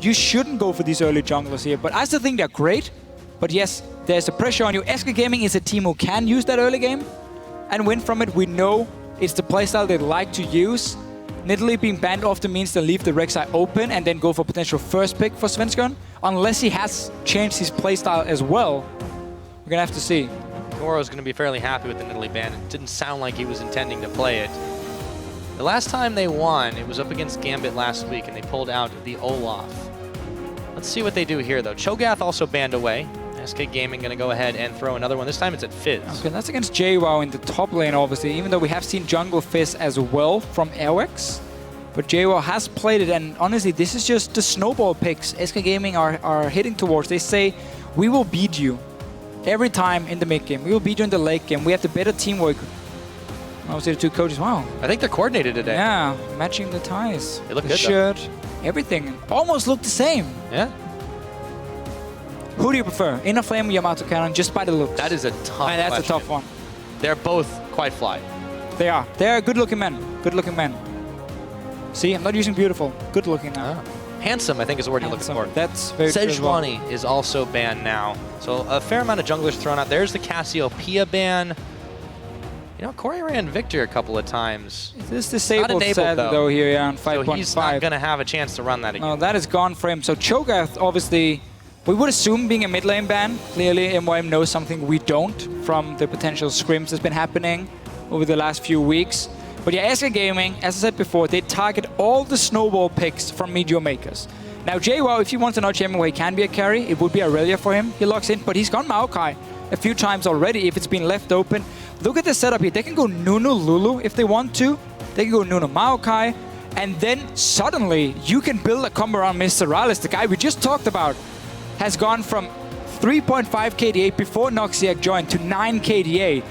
you shouldn't go for these early junglers here. But I still think they're great. But yes, there's a pressure on you. SK Gaming is a team who can use that early game and win from it. We know it's the playstyle they like to use. Nidalee being banned often means they leave the Rek'Sai open and then go for potential first pick for Svensson. Unless he has changed his playstyle as well. We're going to have to see. Goro's going to be fairly happy with the Nidalee ban. It didn't sound like he was intending to play it. The last time they won, it was up against Gambit last week, and they pulled out the Olaf. Let's see what they do here, though. Cho'Gath also banned away. SK Gaming going to go ahead and throw another one. This time it's at Fizz. Okay, that's against JWoww in the top lane, obviously, even though we have seen jungle Fizz as well from Airwax. But JWoww has played it, and honestly, this is just the snowball picks SK Gaming are hitting towards. They say, we will beat you every time in the mid game. We will beat you in the late game. We have the better teamwork. Obviously, the two coaches, wow. I think they're coordinated today. Yeah, matching the ties. They look the good, shirt, though. Everything. Almost look the same. Yeah. Who do you prefer? Inner Flame or Yamato Cannon, just by the looks? That is a tough question. That's a tough one. They're both quite fly. They are. They're good-looking men. Good-looking men. See, I'm not using beautiful. Good-looking now. Handsome, I think, is the word you're looking for. That's very true as well. Sejuani is also banned now. So a fair amount of junglers thrown out. There's the Cassiopeia ban. You know, Corey ran Victor a couple of times. This disabled set, though, here yeah, on 5.5. So he's not going to have a chance to run that again. No, that is gone for him. So Cho'Gath, obviously, we would assume being a mid lane ban. Clearly, MYM knows something we don't from the potential scrims that's been happening over the last few weeks. But yeah, SK Gaming, as I said before, they target all the snowball picks from MeetYourMakers. Now, JWoww, if he wants to notch him where he can be a carry, it would be Aurelia for him. He locks in, but he's gone Maokai a few times already if it's been left open. Look at the setup here. They can go Nunu Lulu if they want to. They can go Nunu Maokai. And then suddenly, you can build a combo around Mr. Rallis, the guy we just talked about. Has gone from 3.5 KDA before Noxiac joined to 9 KDA.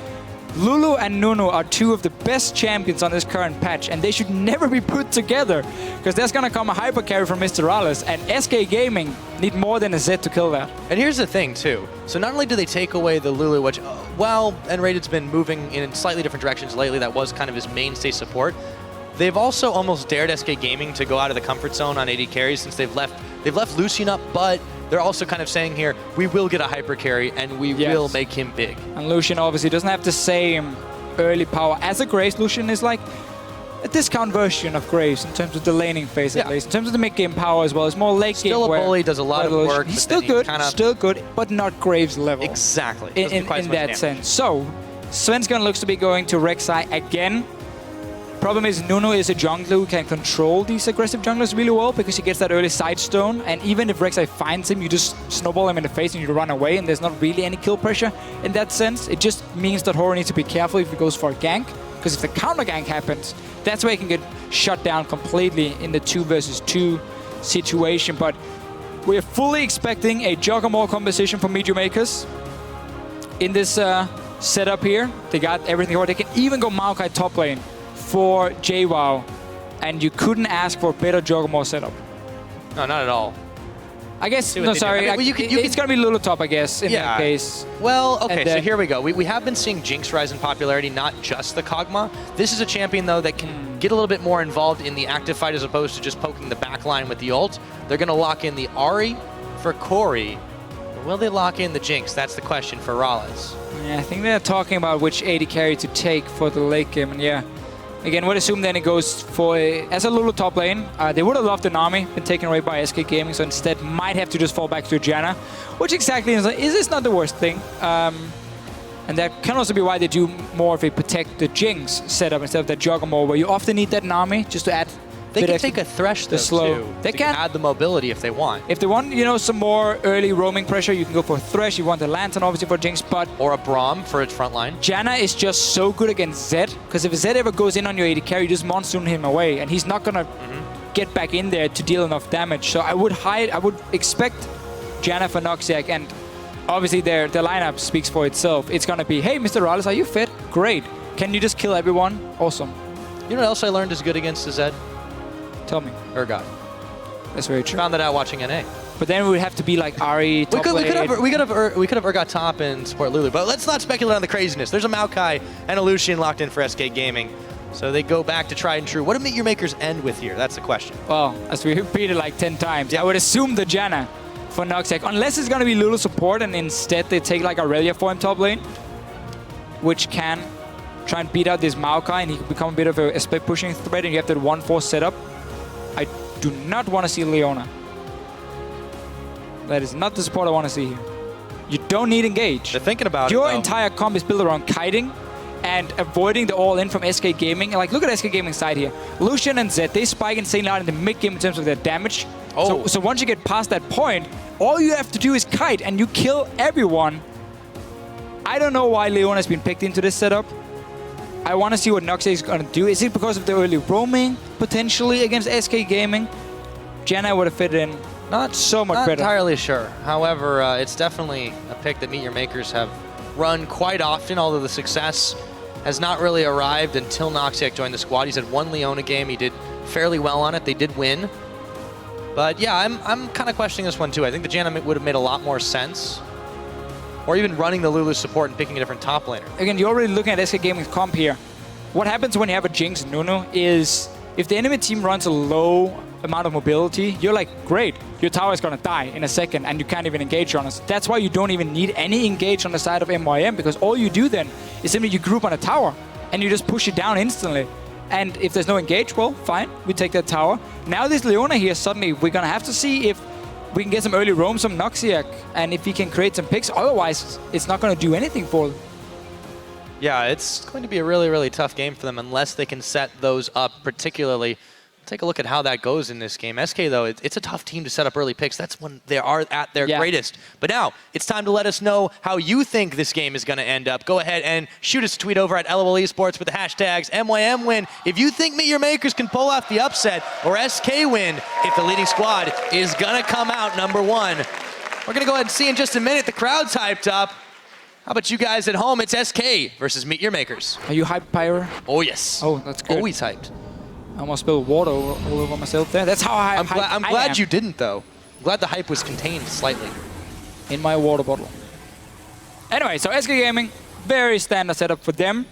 Lulu and Nunu are two of the best champions on this current patch, and they should never be put together, because there's going to come a hyper carry from Mr. Rallis, and SK Gaming need more than a Z to kill that. And here's the thing, too. So not only do they take away the Lulu, which, while Enrated's been moving in slightly different directions lately, that was kind of his mainstay support, they've also almost dared SK Gaming to go out of the comfort zone on AD carries since they've left Lucian up, but they're also kind of saying here, we will get a hyper carry and we will make him big. And Lucian obviously doesn't have the same early power as a Graves. Lucian is like a discount version of Graves in terms of the laning phase at least. In terms of the mid-game power as well. It's more late game. Still a bully, does a lot of work. He's still good, but not Graves level. Exactly. In that sense. So, Svensson looks to be going to Rek'Sai again. Problem is, Nunu is a jungler who can control these aggressive junglers really well because he gets that early side stone, and even if Rek'Sai finds him, you just snowball him in the face and you run away, and there's not really any kill pressure in that sense. It just means that Horror needs to be careful if he goes for a gank, because if the counter gank happens, that's where he can get shut down completely in the 2 versus 2 situation. But we're fully expecting a Juggernaut composition from MeetYourMakers in this setup here. They got everything right. They can even go Maokai top lane for JWoww, and you couldn't ask for a better Juggernaut setup. No, not at all. I guess, no, sorry, I mean, it's going to be Lulu top, I guess, in that case. Well, okay, so here we go. We have been seeing Jinx rise in popularity, not just the Kog'Maw. This is a champion, though, that can get a little bit more involved in the active fight as opposed to just poking the back line with the ult. They're going to lock in the Ahri for Corey. Will they lock in the Jinx? That's the question for Rallis. Yeah, I think they're talking about which AD carry to take for the late game, and yeah. Again, would assume then it goes for as a Lulu top lane. They would have loved the Nami, been taken away by SK Gaming, so instead might have to just fall back to Janna, which exactly is not the worst thing. And that can also be why they do more of a protect the Jinx setup instead of that Juggernaut, where you often need that Nami just to add. They can take a Thresh, though, too. They can add the mobility if they want. If they want, you know, some more early roaming pressure, you can go for Thresh. You want the Lantern, obviously, for Jinx, but... Or a Braum for its front line. Janna is just so good against Zed, because if Zed ever goes in on your AD carry, you just monsoon him away, and he's not going to get back in there to deal enough damage. So I would expect Janna for Noxiac, and obviously their lineup speaks for itself. It's going to be, hey, Mr. Rallis, are you fit? Great. Can you just kill everyone? Awesome. You know what else I learned is good against the Zed? Tell me. Urgot. That's very true. Found that out watching NA. But then we would have to be like Ahri, top we could have Urgot top and support Lulu. But let's not speculate on the craziness. There's a Maokai and a Lucian locked in for SK Gaming. So they go back to tried and true. What do MeetYourMakers end with here? That's the question. Well, as we repeated like 10 times, I would assume the Janna for Noxiac, unless it's going to be Lulu support and instead they take like Aurelia for him top lane, which can try and beat out this Maokai and he can become a bit of a split pushing threat and you have that 1-4 setup. I do not want to see Leona. That is not the support I want to see here. You don't need engage. They're thinking about Your it, entire comp is built around kiting and avoiding the all-in from SK Gaming. Like, look at SK Gaming's side here. Lucian and Zed, they spike insanely hard in the mid-game in terms of their damage. Oh. So once you get past that point, all you have to do is kite and you kill everyone. I don't know why Leona has been picked into this setup. I want to see what Noxiac is going to do. Is it because of the early roaming, potentially, against SK Gaming? Janna would have fit in not so much better. Not entirely sure. However, it's definitely a pick that MeetYourMakers have run quite often, although the success has not really arrived until Noxiac joined the squad. He's had one Leona game. He did fairly well on it. They did win. But yeah, I'm kind of questioning this one too. I think the Janna would have made a lot more sense. Or even running the Lulu support and picking a different top laner. Again, you're already looking at SK Gaming's comp here. What happens when you have a Jinx and Nunu is if the enemy team runs a low amount of mobility, you're like, great, your tower is going to die in a second and you can't even engage on us. That's why you don't even need any engage on the side of MYM, because all you do then is simply you group on a tower and you just push it down instantly. And if there's no engage, well, fine, we take that tower. Now this Leona here, suddenly we're going to have to see if we can get some early roams from Noxiac and if he can create some picks. Otherwise, it's not going to do anything for them. Yeah, it's going to be a really, really tough game for them unless they can set those up particularly. Take a look at how that goes in this game. SK, though, it's a tough team to set up early picks. That's when they are at their greatest. But now, it's time to let us know how you think this game is going to end up. Go ahead and shoot us a tweet over at LOL Esports with the hashtags MYM win if you think MeetYourMakers can pull off the upset, or SK win if the leading squad is going to come out #1. We're going to go ahead and see in just a minute. The crowd's hyped up. How about you guys at home? It's SK versus MeetYourMakers. Are you hyped, Pyro? Oh, yes. Oh, that's good. Always hyped. I almost spilled water all over myself there. That's how I'm glad you didn't, though. I'm glad the hype was contained slightly. In my water bottle. Anyway, so SK Gaming, very standard setup for them.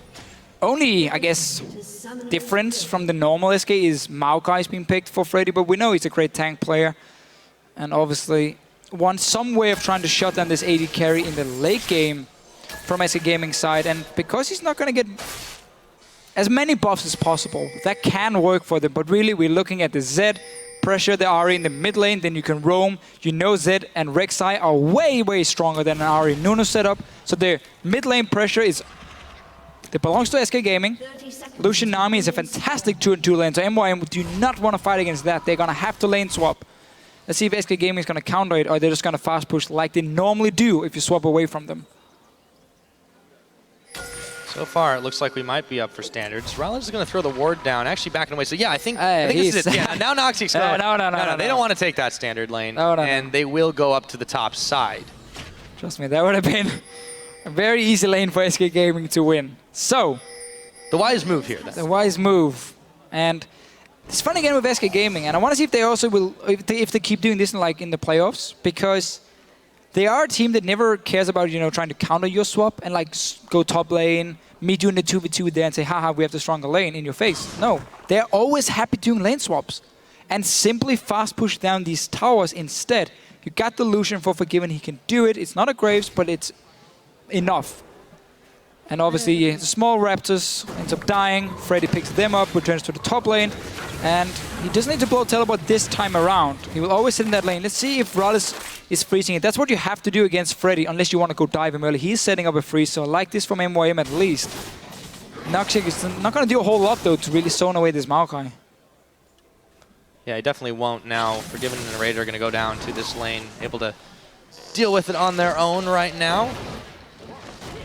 Only, I guess, difference from the normal SK is Maokai's being picked for Freddy, but we know he's a great tank player. And obviously, wants some way of trying to shut down this AD carry in the late game from SK Gaming side. And because he's not going to get as many buffs as possible, that can work for them. But really, we're looking at the Zed, pressure the Ahri in the mid lane, then you can roam. You know Zed and Rek'Sai are way, way stronger than an Ahri Nunu setup. So their mid lane pressure it belongs to SK Gaming. Lucian Nami is a fantastic 2-2 lane, so MYM do not want to fight against that. They're going to have to lane swap. Let's see if SK Gaming is going to counter it, or they're just going to fast push like they normally do if you swap away from them. So far, it looks like we might be up for standards. Rollins is going to throw the ward down, actually backing away. So yeah, I think this is it. Yeah, now Noxiac's going. No, they don't want to take that standard lane, and they will go up to the top side. Trust me, that would have been a very easy lane for SK Gaming to win. So, the wise move here. The wise move, and it's fun again with SK Gaming, and I want to see if they also will, if they keep doing this in the playoffs, because they are a team that never cares about, trying to counter your swap and go top lane, me doing the 2v2 there and say, haha, we have the stronger lane in your face. No, they're always happy doing lane swaps and simply fast push down these towers instead. You got the Lucian for Forgiven, he can do it. It's not a Graves, but it's enough. And obviously, the small Raptors ends up dying. Freddy picks them up, returns to the top lane, and he doesn't need to blow teleport this time around. He will always sit in that lane. Let's see if Rallis is freezing it. That's what you have to do against Freddy, unless you want to go dive him early. He's setting up a freeze, so I like this from MYM at least. Noxiac is not going to do a whole lot, though, to really zone away this Maokai. Yeah, he definitely won't now. Forgiven and Raider are going to go down to this lane, able to deal with it on their own right now.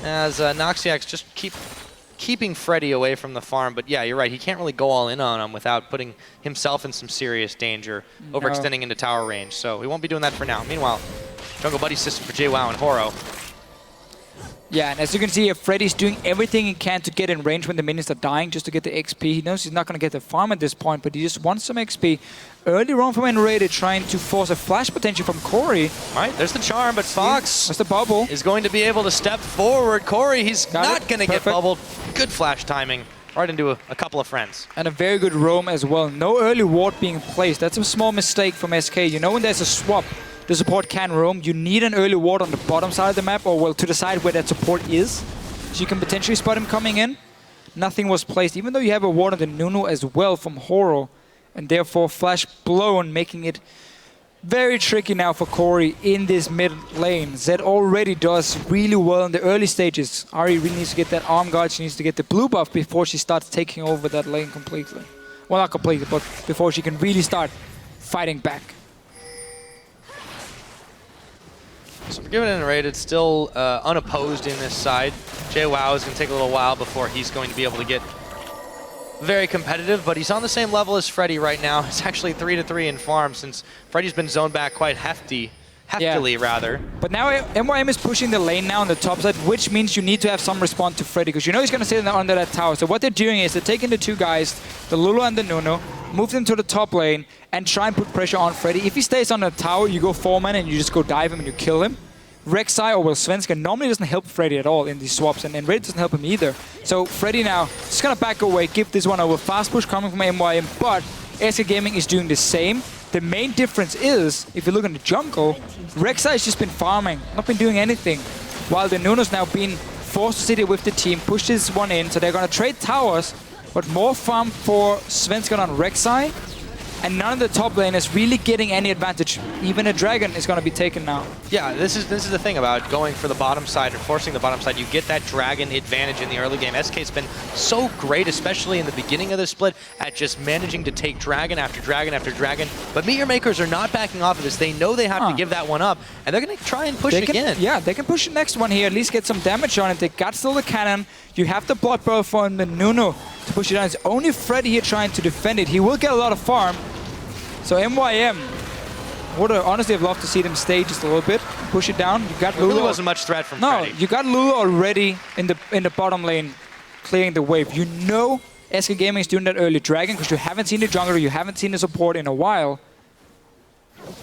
As Noxiac's just keeping Freddy away from the farm. But yeah, you're right. He can't really go all in on him without putting himself in some serious danger, overextending into tower range. So he won't be doing that for now. Meanwhile, Jungle Buddy system for JWoww and Horo. Yeah, and as you can see, Freddy's doing everything he can to get in range when the minions are dying, just to get the XP. He knows he's not going to get the farm at this point, but he just wants some XP. Early on from Enrated, trying to force a flash potential from Corey. All right, there's the charm, but Fox that's the bubble. Is going to be able to step forward. Corey, he's not going to get bubbled. Good flash timing right into a couple of friends. And a very good roam as well. No early ward being placed. That's a small mistake from SK. You know when there's a swap, the support can roam. You need an early ward on the bottom side of the map, or well, to the side where that support is. So you can potentially spot him coming in. Nothing was placed, even though you have a ward on the Nunu as well from Horo. And therefore flash blown, making it very tricky now for Corey in this mid lane. Zed already does really well in the early stages. Ari really needs to get that arm guard. She needs to get the blue buff before she starts taking over that lane completely. Well, not completely, but before she can really start fighting back. So Forgiven and Rated still unopposed in this side. JWoww is going to take a little while before he's going to be able to get very competitive, but he's on the same level as Freddy right now. It's actually 3-3 in farm since Freddy's been zoned back quite heftily rather. But now MYM is pushing the lane now on the top side, which means you need to have some response to Freddy, because you know he's going to sit under that tower. So what they're doing is they're taking the two guys, the Lulu and the Nunu, move them to the top lane, and try and put pressure on Freddy. If he stays on the tower, you go 4-man and you just go dive him and you kill him. Rek'Sai or Svenska normally doesn't help Freddy at all in these swaps, and Raid doesn't help him either. So Freddy now just gonna back away, give this one over. Fast push coming from MYM, but SK Gaming is doing the same. The main difference is, if you look in the jungle, Rek'Sai has just been farming, not been doing anything, while the Nunu's now been forced to sit here with the team, push this one in, so they're gonna trade towers, but more farm for Svenska on Rek'Sai. And none of the top laners really getting any advantage. Even a dragon is going to be taken now. Yeah, this is the thing about going for the bottom side or forcing the bottom side. You get that dragon advantage in the early game. SK's been so great, especially in the beginning of the split, at just managing to take dragon after dragon after dragon. But MeetYourMakers are not backing off of this. They know they have to give that one up, and they're going to try and push it again. Yeah, they can push the next one here, at least get some damage on it. They got still the cannon. You have the blood bow from the Nunu to push it down. It's only Freddy here trying to defend it. He will get a lot of farm. So MYM, would honestly have loved to see them stay just a little bit, push it down. You got Lulu. Really wasn't much threat from Freddy. No, you got Lulu already in the bottom lane, clearing the wave. You know SK Gaming is doing that early dragon because you haven't seen the jungler, you haven't seen the support in a while.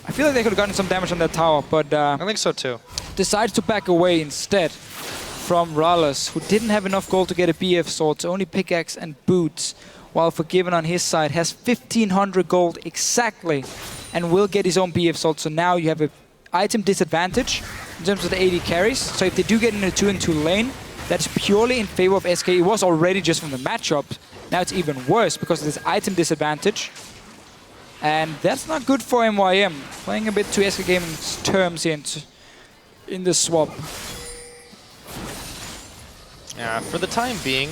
I feel like they could have gotten some damage on that tower, but I think so too. Decides to back away instead from Rallis, who didn't have enough gold to get a BF sword, so only pickaxe and boots. While Forgiven on his side has 1,500 gold exactly and will get his own BF sword. So now you have an item disadvantage in terms of the AD carries. So if they do get in a 2-in-2 lane, that's purely in favor of SK. It was already just from the matchup. Now it's even worse because of this item disadvantage. And that's not good for MYM. Playing a bit to SK Gaming's terms here in the swap. Yeah, for the time being,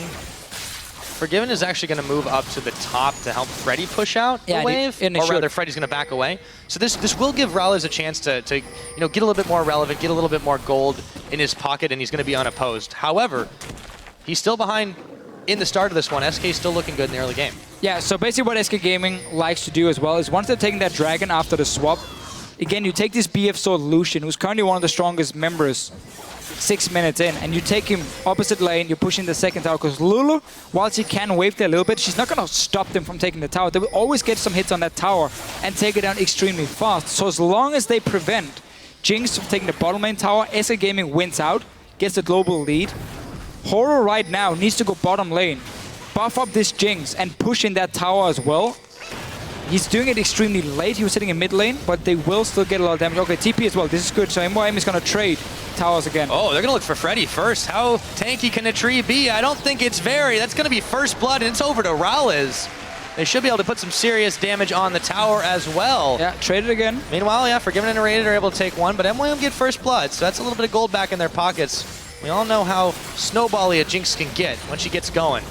Forgiven is actually going to move up to the top to help Freddy push out the wave, or rather Freddy's going to back away. So this will give Rallis a chance to get a little bit more relevant, get a little bit more gold in his pocket, and he's going to be unopposed. However, he's still behind in the start of this one. SK's still looking good in the early game. Yeah, so basically what SK Gaming likes to do as well is once they're taking that dragon after the swap, again, you take this BF Sword Lucian, who's currently one of the strongest members, 6 minutes in, and you take him opposite lane, you're pushing the second tower, because Lulu, whilst she can wave there a little bit, she's not going to stop them from taking the tower. They will always get some hits on that tower and take it down extremely fast. So as long as they prevent Jinx from taking the bottom lane tower, SK Gaming wins out, gets the global lead. Horo right now needs to go bottom lane, buff up this Jinx, and push in that tower as well. He's doing it extremely late. He was sitting in mid lane, but they will still get a lot of damage. Okay, TP as well. This is good. So MYM is going to trade towers again. Oh, they're going to look for Freddy first. How tanky can a tree be? I don't think it's very. That's going to be first blood, and it's over to Rallis. They should be able to put some serious damage on the tower as well. Yeah, trade it again. Meanwhile, yeah, Forgiven and Rated are able to take one, but MYM get first blood, so that's a little bit of gold back in their pockets. We all know how snowbally a Jinx can get when she gets going.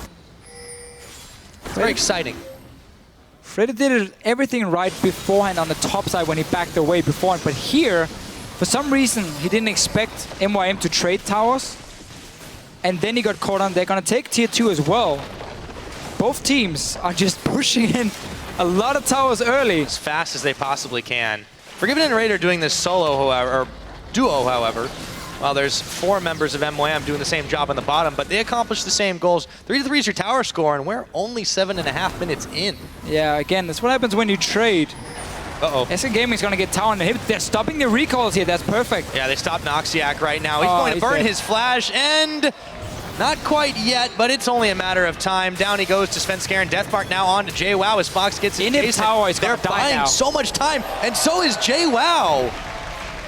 It's very exciting. Freddy did everything right beforehand on the top side when he backed away beforehand, but here, for some reason, he didn't expect MYM to trade towers, and then he got caught on. They're going to take tier 2 as well. Both teams are just pushing in a lot of towers early. As fast as they possibly can. Forgiven and Raid are doing this solo, however, or duo, however. Well, there's 4 members of MYM doing the same job on the bottom, but they accomplish the same goals. 3-3 is your tower score, and we're only 7.5 minutes in. Yeah, again, that's what happens when you trade. Uh-oh. SK Gaming is going to get tower and hit. They're stopping the recalls here. That's perfect. Yeah, they stopped Noxiac right now. He's going to burn his flash, and Not quite yet, but it's only a matter of time. Down he goes to Svenskeren. Deathmark now on to JWoww as Fox gets his In his tower is They're gonna die buying now. so much time, and so is JWoww.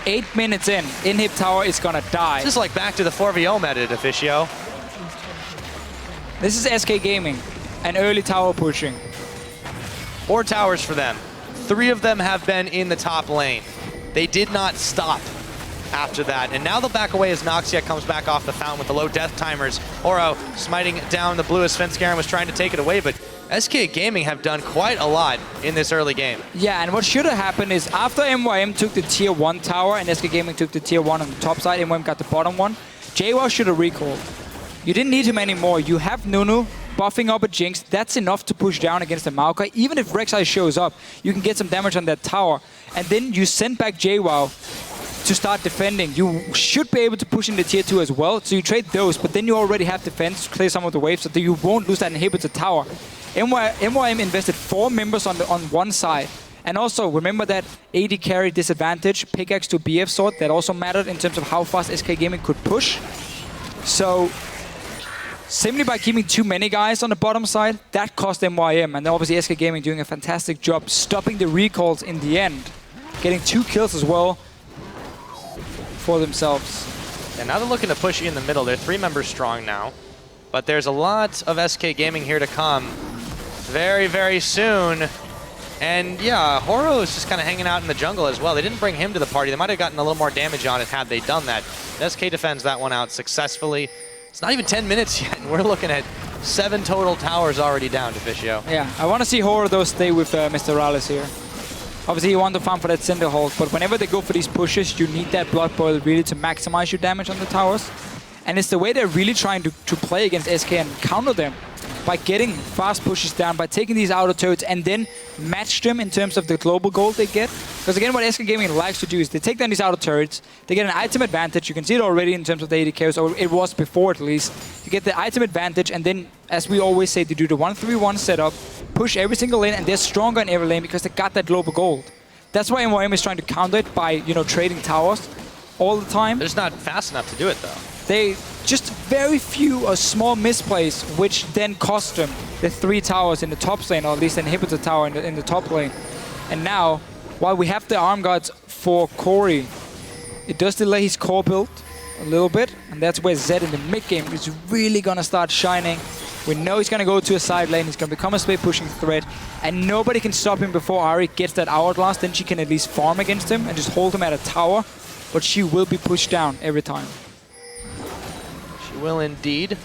8 minutes in. Inhib tower is gonna die. This is like back to the 4v0 meta, Officio. This is SK Gaming. An early tower pushing. 4 towers for them. 3 of them have been in the top lane. They did not stop after that. And now they'll back away as Noxiac comes back off the fountain with the low death timers. Oro smiting down the blue as Svenskeren was trying to take it away, but SK Gaming have done quite a lot in this early game. Yeah, and what should have happened is after MYM took the tier 1 tower and SK Gaming took the tier 1 on the top side, MYM got the bottom one, JWoww should have recalled. You didn't need him anymore. You have Nunu buffing up a Jinx. That's enough to push down against the Maokai. Even if Rek'Sai shows up, you can get some damage on that tower. And then you send back JWoww to start defending. You should be able to push in the tier 2 as well. So you trade those, but then you already have defense to clear some of the waves so that you won't lose that inhibitor tower. MYM invested 4 members on one side. And also, remember that AD carry disadvantage, pickaxe to BF sword, that also mattered in terms of how fast SK Gaming could push. So, simply by keeping too many guys on the bottom side, that cost MYM. And then obviously SK Gaming doing a fantastic job stopping the recalls in the end. Getting 2 kills as well for themselves. And now they're looking to push in the middle. They're 3 members strong now. But there's a lot of SK Gaming here to come very, very soon. And yeah, Horo is just kind of hanging out in the jungle as well. They didn't bring him to the party. They might have gotten a little more damage on it had they done that. SK defends that one out successfully. It's not even 10 minutes yet, and we're looking at 7 total towers already down, Officio. Yeah, I want to see Horo though stay with Mr. Rallis here. Obviously, you want to farm for that Cinder hold, but whenever they go for these pushes, you need that Blood Boil really to maximize your damage on the towers. And it's the way they're really trying to play against SK and counter them by getting fast pushes down, by taking these outer turrets and then match them in terms of the global gold they get. Because again, what SK Gaming likes to do is they take down these outer turrets, they get an item advantage. You can see it already in terms of the AD carries, or it was before at least. You get the item advantage, and then, as we always say, they do the 1-3-1 setup, push every single lane, and they're stronger in every lane because they got that global gold. That's why MYM is trying to counter it by, trading towers all the time. They're just not fast enough to do it, though. They just very few or small misplays, which then cost them the 3 towers in the top lane, or at least an inhibitor tower in the top lane. And now, while we have the arm guards for Corey, it does delay his core build a little bit, and that's where Zed in the mid game is really gonna start shining. We know he's gonna go to a side lane, he's gonna become a split pushing threat, and nobody can stop him before Ari gets that hourglass. Then she can at least farm against him and just hold him at a tower, but she will be pushed down every time. Will indeed.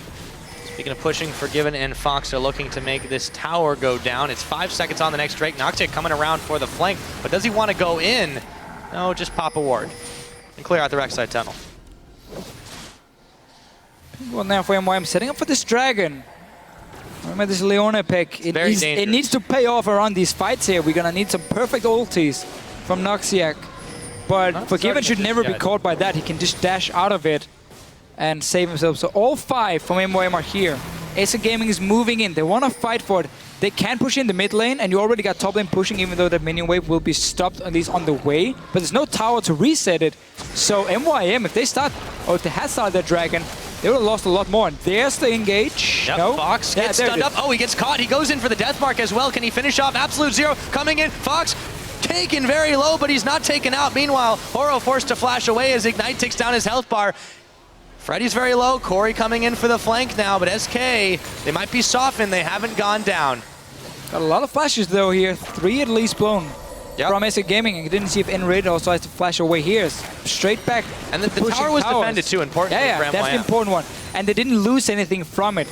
Speaking of pushing, Forgiven and Fox are looking to make this tower go down. It's 5 seconds on the next Drake. Noxiac coming around for the flank, but does he want to go in? No, just pop a ward and clear out the Rek'Sai tunnel. Well, now for MYM setting up for this dragon. Remember this Leona pick. It needs to pay off around these fights here. We're gonna need some perfect ultis from Noxiac. But Forgiven should never be caught by that. He can just dash out of it and save himself. So all 5 from MYM are here. SK Gaming is moving in. They want to fight for it. They can push in the mid lane, and you already got top lane pushing, even though the minion wave will be stopped, at least on the way. But there's no tower to reset it. So MYM, if they start, or if they had started their dragon, they would have lost a lot more. And there's the engage. Yep, no? Fox gets stunned up. Oh, he gets caught. He goes in for the death mark as well. Can he finish off? Absolute Zero coming in. Fox taken very low, but he's not taken out. Meanwhile, Horo forced to flash away as Ignite takes down his health bar. Freddy's very low. Corey coming in for the flank now, but SK, they might be softened. They haven't gone down. Got a lot of flashes though here. 3 at least blown from SK Gaming. I didn't see if N-Raid also has to flash away here. Straight back. And the tower was defended too, importantly. Yeah, that's the important one. And they didn't lose anything from it.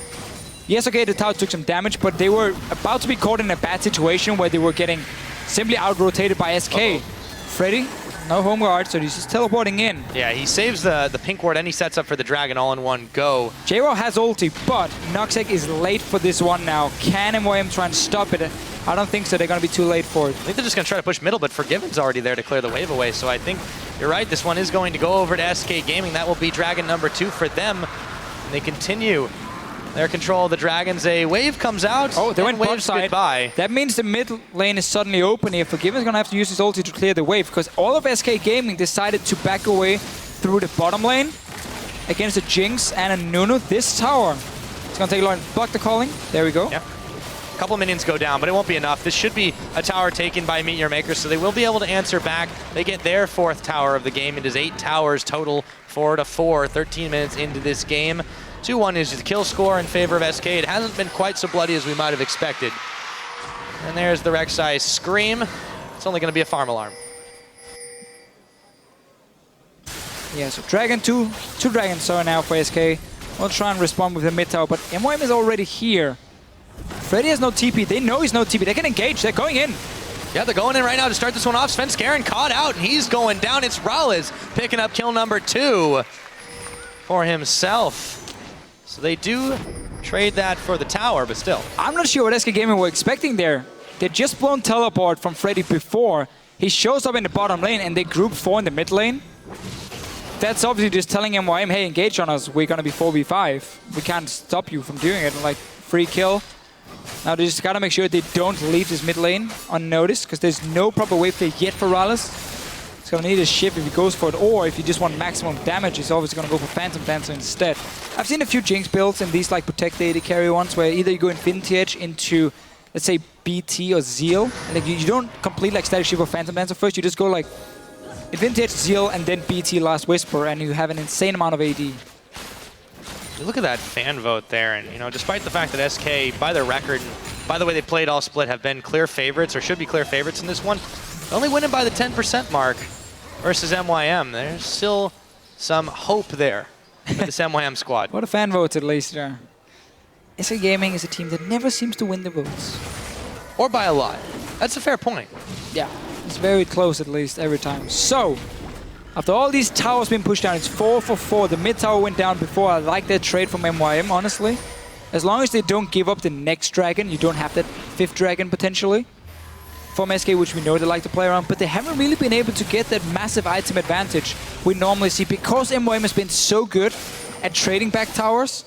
Yes, okay, the tower took some damage, but they were about to be caught in a bad situation where they were getting simply out-rotated by SK. Freddy, no home guard, so he's just teleporting in. Yeah, he saves the pink ward and he sets up for the dragon all in one go. JWoww has ulti, but Noxiac is late for this one now. Can MYM try and stop it? I don't think so. They're going to be too late for it. I think they're just going to try to push middle, but Forgiven's already there to clear the wave away. So I think you're right. This one is going to go over to SK Gaming. That will be dragon number 2 for them. And they continue their control of the dragons. A wave comes out. Oh, they went bot waves side. Goodbye. That means the mid lane is suddenly open here. Forgiven's going to have to use his ulti to clear the wave, because all of SK Gaming decided to back away through the bottom lane. against a Jinx and a Nunu. This tower, it's going to take a lot. Block the calling. There we go. Yeah. A couple minions go down, but it won't be enough. This should be a tower taken by MeetYourMakers, so they will be able to answer back. They get their 4th tower of the game. It is 8 towers total, 4-4, 13 minutes into this game. 2-1 is the kill score in favor of SK. It hasn't been quite so bloody as we might have expected. And there's the Rek'Sai Scream. It's only going to be a farm alarm. Yeah, so Dragon 2 Dragons sorry now for SK. We'll try and respond with the mid tower, but MYM is already here. Freddy has no TP. They know he's no TP. They can engage. They're going in. Yeah, they're going in right now to start this one off. Svenskeren caught out, and he's going down. It's Rallis picking up kill number 2 for himself. So they do trade that for the tower, but still. I'm not sure what SK Gaming were expecting there. They just blown teleport from Freddy before. He shows up in the bottom lane, and they group 4 in the mid lane. That's obviously just telling MYM, hey, engage on us. We're going to be 4v5. We can't stop you from doing it. Like, free kill. Now they just gotta make sure they don't leave this mid lane unnoticed, because there's no proper wave play yet for Rallis. He's gonna need a shift if he goes for it, or if you just want maximum damage, he's always gonna go for Phantom Dancer instead. I've seen a few Jinx builds in these like Protect AD carry ones, where either you go Infinity Edge into, let's say, BT or Zeal. Like you don't complete like Static Shift or Phantom Dancer first, you just go like Infinity Edge, Zeal, and then BT Last Whisper, and you have an insane amount of AD. Look at that fan vote there, and you know, despite the fact that SK, by their record, and by the way they played all split, have been clear favorites, or should be clear favorites in this one, only winning by the 10% mark versus MYM. There's still some hope there for this MYM squad. What a fan vote at least. SK Gaming is a team that never seems to win the votes. Or by a lot. That's a fair point. Yeah, it's very close at least every time. So, after all these towers being pushed down, it's 4-4. The mid tower went down before. I like that trade from MYM, honestly. As long as they don't give up the next dragon, you don't have that 5th dragon potentially from SK, which we know they like to play around, but they haven't really been able to get that massive item advantage we normally see, because MYM has been so good at trading back towers.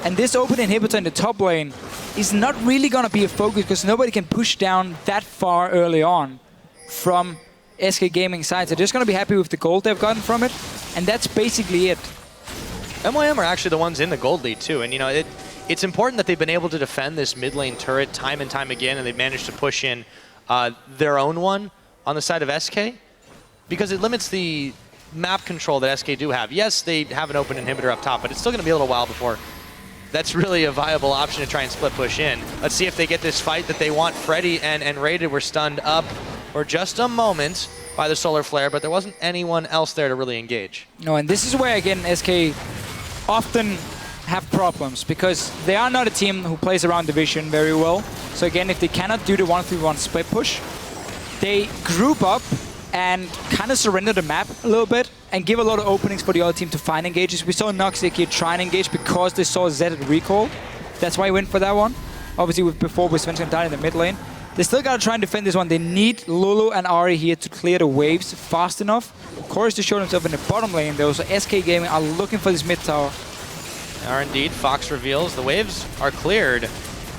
And this open inhibitor in the top lane is not really going to be a focus, because nobody can push down that far early on from SK Gaming side. So they're just going to be happy with the gold they've gotten from it, and that's basically it. MYM are actually the ones in the gold lead too, and you know, it's important that they've been able to defend this mid lane turret time and time again, and they've managed to push in their own one on the side of SK, because it limits the map control that SK do have. Yes, they have an open inhibitor up top, but it's still going to be a little while before that's really a viable option to try and split push in. Let's see if they get this fight that they want. Freddy and Rated were stunned up for just a moment by the solar flare, but there wasn't anyone else there to really engage. No, and this is where, again, SK often have problems, because they are not a team who plays around division very well. So again, if they cannot do the 1-3-1 split push, they group up and kind of surrender the map a little bit and give a lot of openings for the other team to find engages. We saw Noxic here try and engage because they saw Zed at recall. That's why he went for that one. Obviously, before with Svenskeren died in the mid lane. They still gotta try and defend this one. They need Lulu and Ari here to clear the waves fast enough. Chorus to show himself in the bottom lane though, so SK Gaming are looking for this mid tower. They are indeed. Fox reveals the waves are cleared.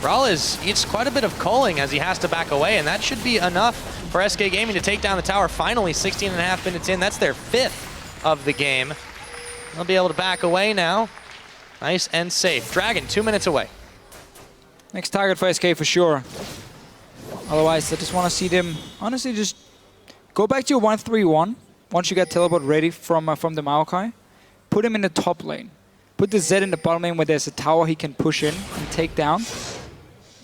Rallis eats quite a bit of culling as he has to back away, and that should be enough for SK Gaming to take down the tower. Finally, 16.5 minutes in. That's their 5th of the game. They'll be able to back away now. Nice and safe. Dragon, 2 minutes away. Next target for SK for sure. Otherwise, I just want to see them, honestly, just go back to your 1-3-1 once you get teleport ready from the Maokai. Put him in the top lane. Put the Zed in the bottom lane where there's a tower he can push in and take down.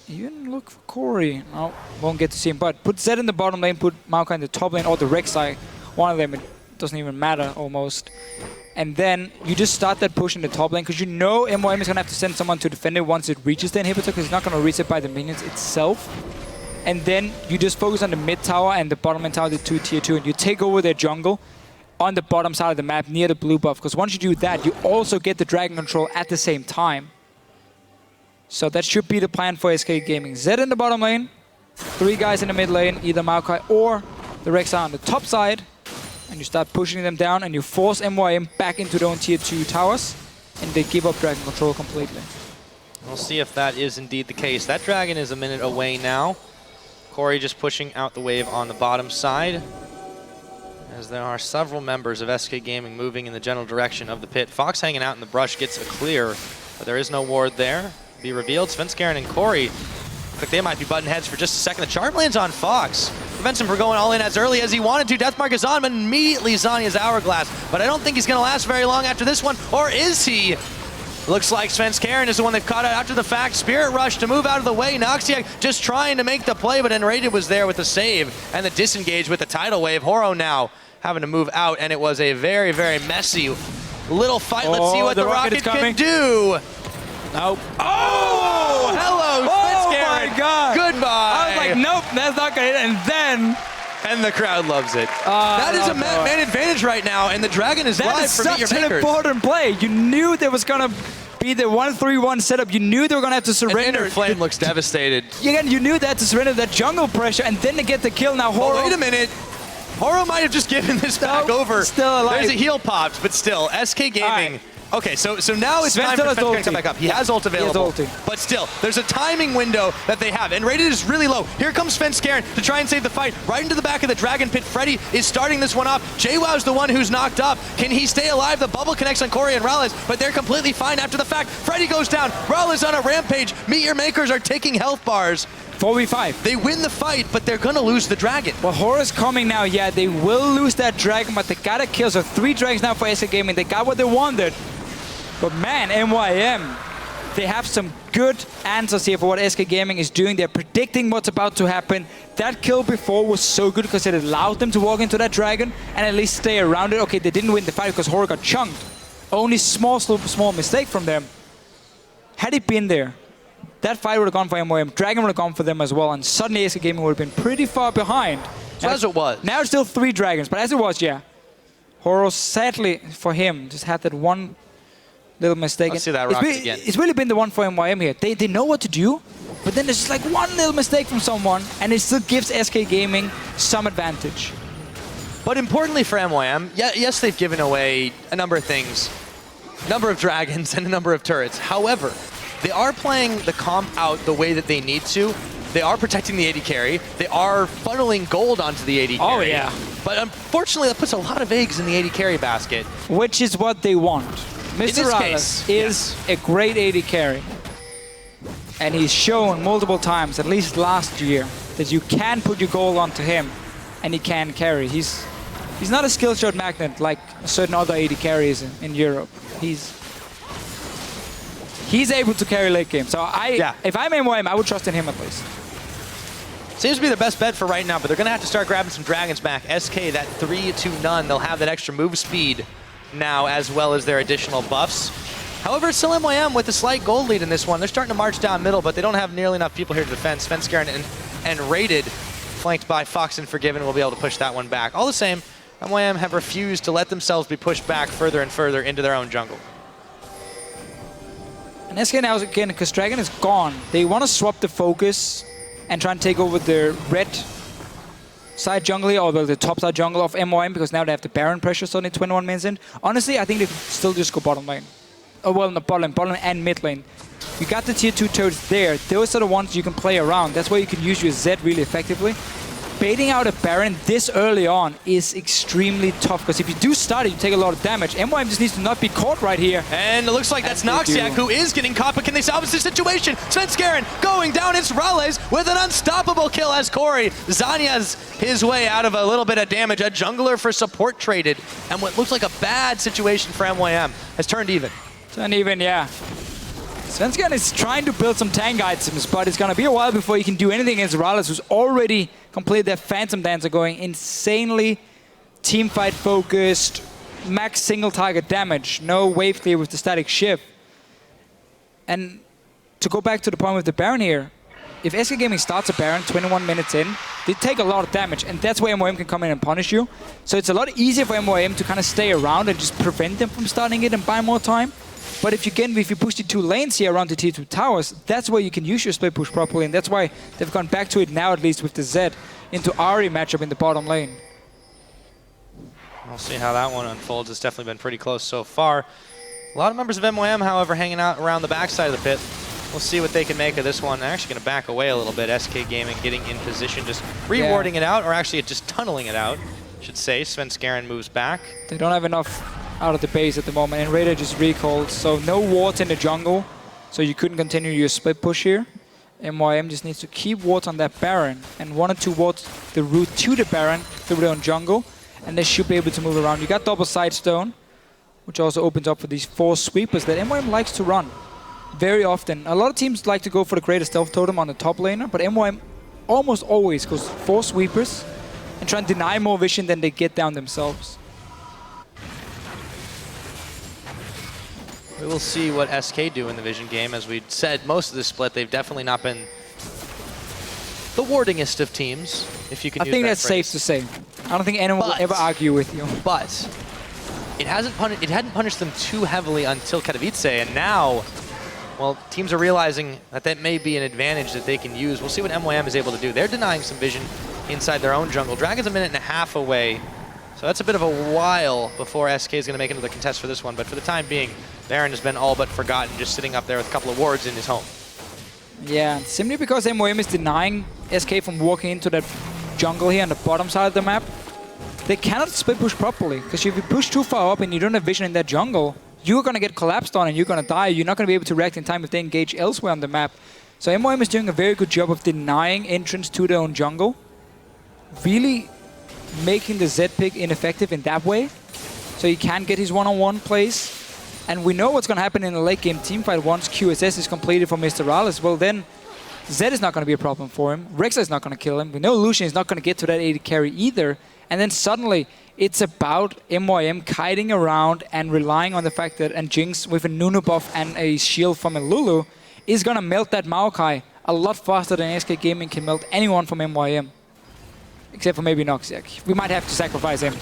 Even look for Corey. No, won't get to see him. But put Zed in the bottom lane, put Maokai in the top lane, or the Rek'Sai. One of them, it doesn't even matter almost. And then you just start that push in the top lane, because you know MYM is going to have to send someone to defend it once it reaches the inhibitor, because it's not going to reset by the minions itself. And then you just focus on the mid tower and the bottom lane tower, the 2 tier 2, and you take over their jungle on the bottom side of the map near the blue buff, because once you do that, you also get the dragon control at the same time. So that should be the plan for SK Gaming. Zed in the bottom lane, 3 guys in the mid lane, either Maokai or the Rek'Sai on the top side, and you start pushing them down, and you force MYM back into their own tier 2 towers, and they give up dragon control completely. We'll see if that is indeed the case. That dragon is a minute away now. Corey just pushing out the wave on the bottom side. as there are several members of SK Gaming moving in the general direction of the pit. Fox hanging out in the brush gets a clear, but there is no ward there. Be revealed. Svenskeren and Corey look like they might be button heads for just a second. The charm lands on Fox. Prevents him from going all in as early as he wanted to. Deathmark is on, but immediately Zanya's Hourglass. But I don't think he's going to last very long after this one, or is he? Looks like Svenskeren is the one they've caught out after the fact. Spirit Rush to move out of the way. Noxiac just trying to make the play, but Enrated was there with the save and the disengage with the tidal wave. Horo now having to move out, and it was a very, very messy little fight. Let's see what the Rocket can do. Nope. Oh, hello, Svenskeren. Oh my God. Goodbye. I was like, nope, that's not gonna hit. And then. And the crowd loves it. That is a man advantage right now, and the Dragon is live for MeetYourMakers. That is such an important play. You knew there was gonna be the 1-3-1 setup. You knew they were gonna have to surrender. And Flame looks devastated. Again, you knew they had to surrender that jungle pressure, and then to get the kill. Now Horo. Oh, wait a minute. Horo might have just given this back over. Still alive. There's a heal popped, but still, SK Gaming. Okay, so now it's time for Svenskeren to come back up. He has ult available, but still, there's a timing window that they have, and Rated is really low. Here comes Svenskeren to try and save the fight. Right into the back of the Dragon Pit. Freddy is starting this one off. JWoww's the one who's knocked up. Can he stay alive? The bubble connects on Corey and Rallis, but they're completely fine after the fact. Freddy goes down. Rallis on a rampage. MeetYourMakers are taking health bars. 4v5. They win the fight, but they're gonna lose the Dragon. Well, Horo's coming now. Yeah, they will lose that Dragon, but they gotta kill. So 3 Dragons now for SK Gaming. They got what they wanted. But man, MYM, they have some good answers here for what SK Gaming is doing. They're predicting what's about to happen. That kill before was so good because it allowed them to walk into that Dragon and at least stay around it. Okay, they didn't win the fight because Horo got chunked. Only small mistake from them. Had he been there, that fight would have gone for MYM. Dragon would have gone for them as well, and suddenly SK Gaming would have been pretty far behind. So as it was. Now it's still 3 Dragons, but as it was, yeah. Horo, sadly for him, just had that one little mistake. Let's see that rocket again. It's really been the one for MYM here. They know what to do, but then there's just like one little mistake from someone, and it still gives SK Gaming some advantage. But importantly for MYM, yes, they've given away a number of things, a number of dragons and a number of turrets. However, they are playing the comp out the way that they need to. They are protecting the AD carry. They are funneling gold onto the AD carry. Oh, yeah. But unfortunately, that puts a lot of eggs in the AD carry basket. Which is what they want. Mr. Rallis is a great AD carry. And he's shown multiple times, at least last year, that you can put your gold onto him and he can carry. He's not a skill shot magnet like certain other AD carries in Europe. He's able to carry late game. So if I'm MYM, I would trust in him at least. Seems to be the best bet for right now, but they're going to have to start grabbing some dragons back. SK, that 3-2-0. They'll have that extra move speed now, as well as their additional buffs. However, it's still MYM with a slight gold lead in this one. They're starting to march down middle, but they don't have nearly enough people here to defend. Svenskeren and Rated, flanked by Fox and Forgiven, will be able to push that one back. All the same, MYM have refused to let themselves be pushed back further and further into their own jungle. And SK now, again, because Dragon is gone, they want to swap the focus and try and take over the red side jungle or the top side jungle of MYM, because now they have the Baron pressure suddenly 21 minutes in. Honestly, I think they could still just go bottom lane. Oh, well, not bottom and mid lane. You got the tier 2 turrets there. Those are the ones you can play around. That's where you can use your Z really effectively. Baiting out a Baron this early on is extremely tough, because if you do start it, you take a lot of damage. MYM just needs to not be caught right here. And it looks like that's Noxiac who is getting caught, but can they salvage the situation? Svenskeren going down. It's Rallis with an unstoppable kill as Corey. Zanya's his way out of a little bit of damage. A jungler for support traded, and what looks like a bad situation for MYM has turned even. Turned even, yeah. Svenskeren is trying to build some tank items, but it's going to be a while before he can do anything against Rallis, who's already completed their Phantom Dancer, going insanely teamfight focused, max single target damage, no wave clear with the static shift. And to go back to the point with the Baron here, if SK Gaming starts a Baron 21 minutes in, they take a lot of damage, and that's where MYM can come in and punish you. So it's a lot easier for MYM to kind of stay around and just prevent them from starting it and buy more time. But if you push the 2 lanes here around the tier 2 towers, that's where you can use your split push properly, and that's why they've gone back to it now, at least with the Z into Ahri matchup in the bottom lane. We'll see how that one unfolds. It's definitely been pretty close so far. A lot of members of MYM, however, hanging out around the backside of the pit. We'll see what they can make of this one. They're actually going to back away a little bit. SK Gaming getting in position, just rewarding it out, or actually just tunneling it out. should say. Svenskeren moves back. They don't have enough out of the base at the moment, and Raider just recalled. So no wards in the jungle, so you couldn't continue your split push here. MYM just needs to keep wards on that Baron, and 1 or 2 wards the route to the Baron through their own jungle, and they should be able to move around. You got double side stone, which also opens up for these 4 sweepers that MYM likes to run very often. A lot of teams like to go for the greater stealth totem on the top laner, but MYM almost always goes 4 sweepers and try and deny more vision than they get down themselves. We will see what SK do in the vision game. As we said, most of the split, they've definitely not been the wardingest of teams, if you can use that I think that's phrase. safe to say. I don't think anyone will ever argue with you. But it hadn't punished them too heavily until Katowice, and now, well, teams are realizing that that may be an advantage that they can use. We'll see what MYM is able to do. They're denying some vision inside their own jungle. Dragon's a minute and a half away, so that's a bit of a while before SK is going to make another contest for this one. But for the time being, Baron has been all but forgotten, just sitting up there with a couple of wards in his home. Yeah, simply because MYM is denying SK from walking into that jungle here on the bottom side of the map. They cannot split push properly, because if you push too far up and you don't have vision in that jungle, you're going to get collapsed on and you're going to die. You're not going to be able to react in time if they engage elsewhere on the map. So MYM is doing a very good job of denying entrance to their own jungle, really making the Z pick ineffective in that way, so he can't get his one-on-one plays. And we know what's going to happen in the late game teamfight once QSS is completed for Mr. Rallis. Well, then Zed is not going to be a problem for him. Rexa is not going to kill him. We know Lucian is not going to get to that AD carry either. And then suddenly it's about MYM kiting around and relying on the fact that Jinx with a Nunu buff and a shield from a Lulu is going to melt that Maokai a lot faster than SK Gaming can melt anyone from MYM. Except for maybe Noxiac. We might have to sacrifice him.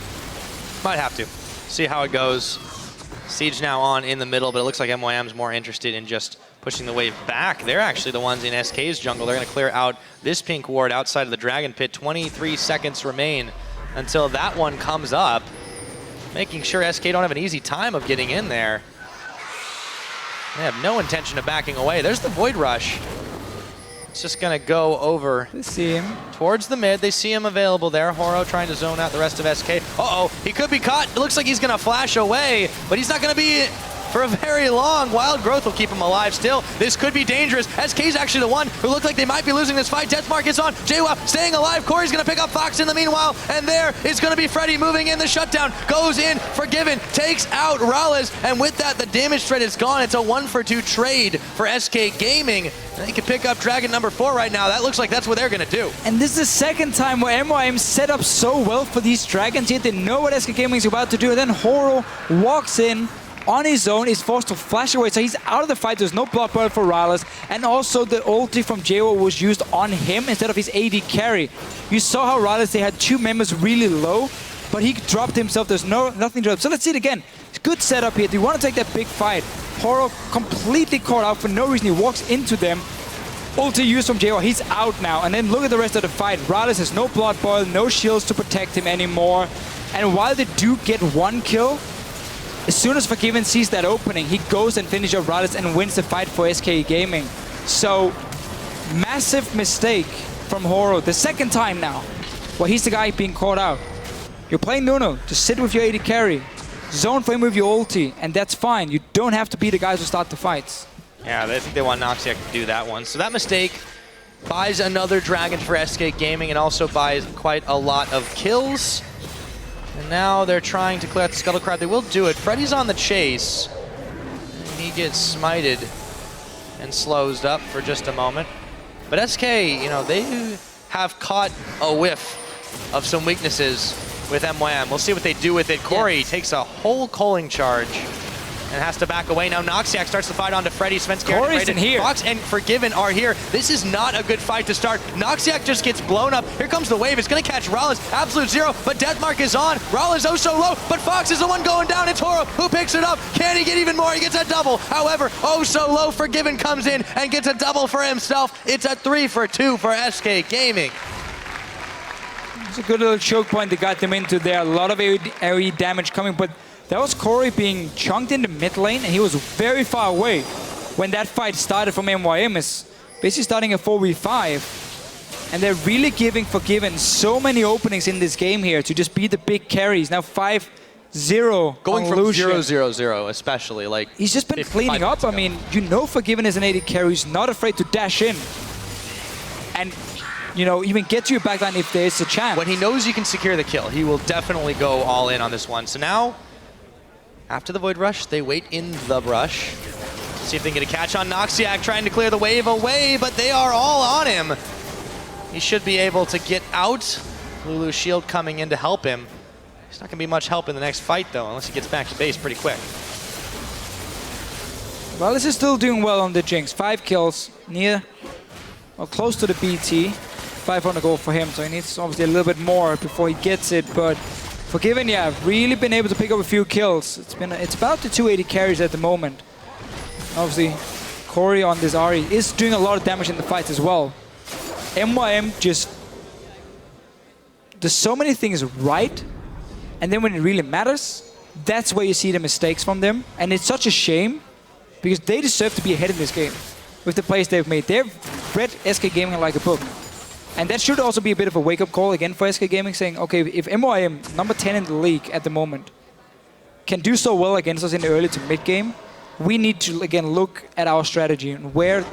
Might have to. See how it goes. Siege now on in the middle, but it looks like MYM's more interested in just pushing the wave back. They're actually the ones in SK's jungle. They're going to clear out this pink ward outside of the Dragon Pit. 23 seconds remain until that one comes up, making sure SK don't have an easy time of getting in there. They have no intention of backing away. There's the Void Rush. It's just going to go over They see him towards the mid. They see him available there. Horo trying to zone out the rest of SK. Uh-oh, he could be caught. It looks like he's going to flash away, but he's not going to be for a very long. Wild Growth will keep him alive still. This could be dangerous. SK's actually the one who looked like they might be losing this fight. Deathmark is on. JWoww staying alive. Corey's going to pick up Fox in the meanwhile, and there is going to be Freddy moving in. The shutdown goes in. Forgiven takes out Rallis, and with that, the damage threat is gone. It's a 1-for-2 trade for SK Gaming. They can pick up Dragon number 4 right now. That looks like that's what they're going to do. And this is the second time where MYM set up so well for these Dragons here. They know what SK Gaming is about to do. And then Horo walks in on his own, is forced to flash away. So he's out of the fight. There's no blood burn for Rallis. And also the ulti from JWoww was used on him instead of his AD carry. You saw how Rallis, they had 2 members really low, but he dropped himself. There's nothing to drop. So let's see it again. Good setup here. Do you want to take that big fight? Horo completely caught out for no reason. He walks into them. Ulti used from JWoww. He's out now. And then look at the rest of the fight. Rallis has no blood boil, no shields to protect him anymore. And while they do get 1 kill, as soon as Forgiven sees that opening, he goes and finishes up Rallis and wins the fight for SK Gaming. So, massive mistake from Horo. The second time now. Well, he's the guy being caught out. You're playing Nunu. Just sit with your AD carry. Zone for him with your ulti, and that's fine. You don't have to be the guys who start the fights. Yeah, I think they want Noxiac to do that one. So that mistake buys another Dragon for SK Gaming and also buys quite a lot of kills. And now they're trying to clear out the Scuttle Crab. They will do it. Freddy's on the chase. And he gets smited and slows up for just a moment. But SK, you know, they have caught a whiff of some weaknesses with MYM. We'll see what they do with it. Corey takes a whole culling charge and has to back away. Now Noxiac starts the fight onto Freddy. Corey's in here. Fox and Forgiven are here. This is not a good fight to start. Noxiac just gets blown up. Here comes the wave. It's going to catch Rallis. Absolute zero, but Deathmark is on. Rallis oh so low, but Fox is the one going down. It's Horo who picks it up. Can he get even more? He gets a double. However, oh so low, Forgiven comes in and gets a double for himself. It's a 3-for-2 for SK Gaming. It's a good little choke point that got them into there. A lot of AoE damage coming, but that was Corey being chunked in the mid lane, and he was very far away when that fight started from MYM. Is basically starting a 4v5. And they're really giving Forgiven so many openings in this game here to just be the big carries. Now 5-0 going on from Lucian. 0-0-0 especially. Like He's just been cleaning up. I mean, you know Forgiven is an AD carry who's not afraid to dash in. And, you know, even get to your backline if there's a chance. When he knows you can secure the kill, he will definitely go all in on this one. So now, after the Void Rush, they wait in the brush. See if they can get a catch on Noxiac, trying to clear the wave away, but they are all on him. He should be able to get out. Lulu's shield coming in to help him. He's not going to be much help in the next fight, though, unless he gets back to base pretty quick. Well, this is still doing well on the Jinx. 5 kills, near, or close to the BT. 5 on the goal for him, so he needs obviously a little bit more before he gets it. But Forgiven, yeah, really been able to pick up a few kills. It's about the 280 carries at the moment. Obviously, Corey on this Ahri is doing a lot of damage in the fights as well. MYM just does so many things right, and then when it really matters, that's where you see the mistakes from them. And it's such a shame, because they deserve to be ahead in this game with the plays they've made. They've read SK Gaming like a book. And that should also be a bit of a wake-up call again for SK Gaming, saying, okay, if MYM, number 10 in the league at the moment, can do so well against us in the early to mid-game, we need to, again, look at our strategy and where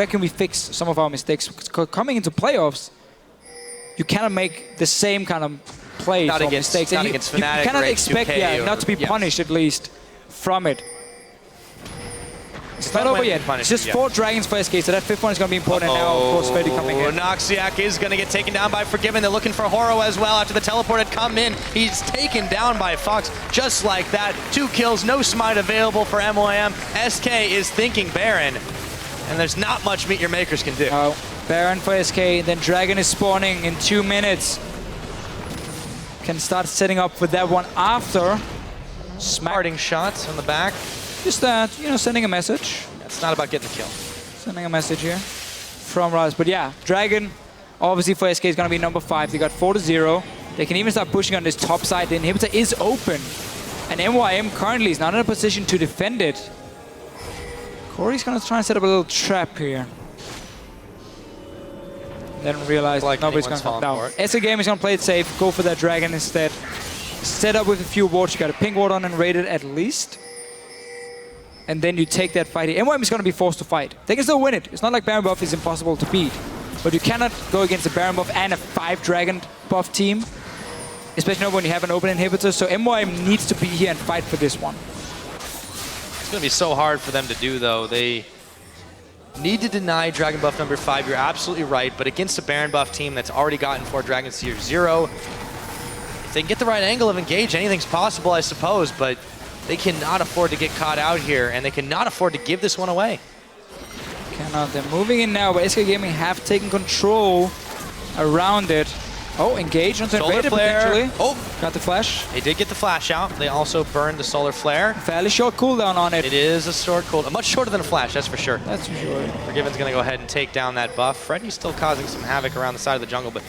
can we fix some of our mistakes. Because coming into playoffs, you cannot make the same kind of plays Not or against, mistakes. not And against you Fnatic, cannot Riot, expect, UK, not to be punished at least from it. It's not over yet. It's just 4 dragons for SK, so that 5th one is going to be important. Now, of course, Freddy coming in. Noxiac is going to get taken down by Forgiven. They're looking for Horo as well after the teleport had come in. He's taken down by Fox just like that. 2 kills, no smite available for MYM. SK is thinking Baron, and there's not much MeetYourMakers can do. Baron for SK, then Dragon is spawning in 2 minutes. Can start setting up for that one after. Smarting shots on the back. Just you know, sending a message. It's not about getting the kill. Sending a message here from Riot. But yeah, Dragon, obviously for SK is going to be number 5. They got 4-0. They can even start pushing on this top side. The inhibitor is open. And MYM currently is not in a position to defend it. Corey's going to try and set up a little trap here. Then realize like nobody's going to come down. SK Game is going to play it safe. Go for that Dragon instead. Set up with a few wards. You got a pink ward on and rated at least. And then you take that fight here. MYM is going to be forced to fight. They can still win it. It's not like Baron buff is impossible to beat. But you cannot go against a Baron buff and a 5 Dragon buff team. Especially when you have an open inhibitor. So MYM needs to be here and fight for this one. It's going to be so hard for them to do, though. They need to deny Dragon buff number 5. You're absolutely right. But against a Baron buff team that's already gotten 4 Dragons to tier 0, if they can get the right angle of engage, anything's possible, I suppose. But they cannot afford to get caught out here, and they cannot afford to give this one away. Cannot. They're moving in now, but SK Gaming have taken control around it. Oh, engage onto Solar Raider flare. potentially. Oh, got the flash. they did get the flash out. They also burned the solar flare. Fairly short cooldown on it. It is a short cooldown, much shorter than a flash, that's for sure. That's for sure. Forgiven's going to go ahead and take down that buff. Freddy's still causing some havoc around the side of the jungle, but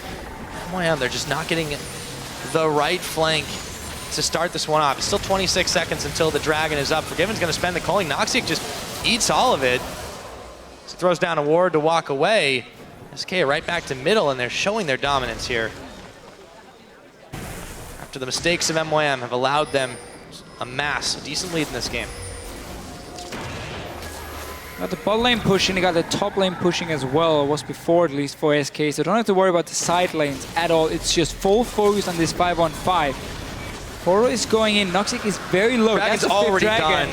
MYM, they're just not getting the right flank to start this one off. It's still 26 seconds until the Dragon is up. Forgiven's going to spend the calling. Noxiac just eats all of it. So throws down a ward to walk away. SK right back to middle, and they're showing their dominance here. After the mistakes of MYM have allowed them amass a decent lead in this game. Got the bot lane pushing, they got the top lane pushing as well. It was before, at least for SK, so don't have to worry about the side lanes at all. It's just full focus on this 5-on-5. Horo is going in. Noxiac is very low. Dragon's already done.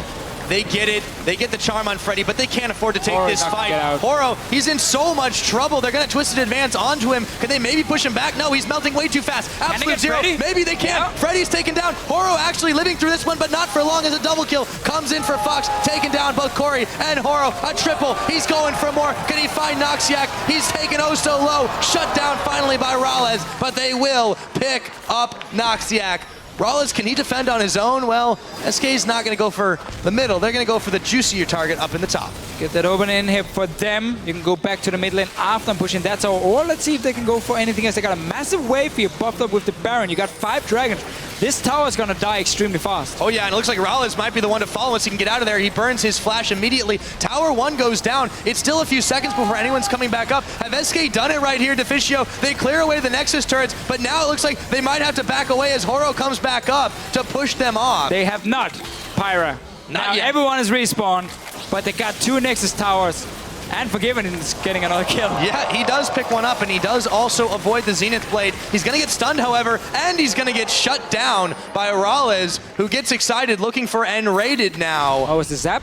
They get it. They get the charm on Freddy, but they can't afford to take this fight. Horo, he's in so much trouble. They're going to Twisted Advance onto him. Can they maybe push him back? No, he's melting way too fast. Absolute zero. Freddy? Maybe they can. Yeah. Freddy's taken down. Horo actually living through this one, but not for long as a double kill. Comes in for Fox, taking down both Corey and Horo. A triple. He's going for more. Can he find Noxiac? He's taken oh so low. Shut down finally by Rales, but they will pick up Noxiac. Rollins, can he defend on his own? Well, SK's not going to go for the middle. They're going to go for the juicier target up in the top. Get that open in here for them. You can go back to the mid lane after pushing that tower. Or let's see if they can go for anything else. They got a massive wave here buffed up with the Baron. You got 5 dragons. This tower is going to die extremely fast. Oh yeah, and it looks like Rallis might be the one to follow once he can get out of there. He burns his flash immediately. Tower 1 goes down. It's still a few seconds before anyone's coming back up. Have SK done it right here, Deficio? They clear away the Nexus turrets, but now it looks like they might have to back away as Horo comes back up to push them off. They have not, Pyra. Not now yet. Everyone is respawned, but they got 2 Nexus towers. And Forgiven is getting another kill. Yeah, he does pick one up, and he does also avoid the Zenith Blade. He's going to get stunned, however, and he's going to get shut down by Rallis, who gets excited, looking for N-rated now. Oh, is the zap?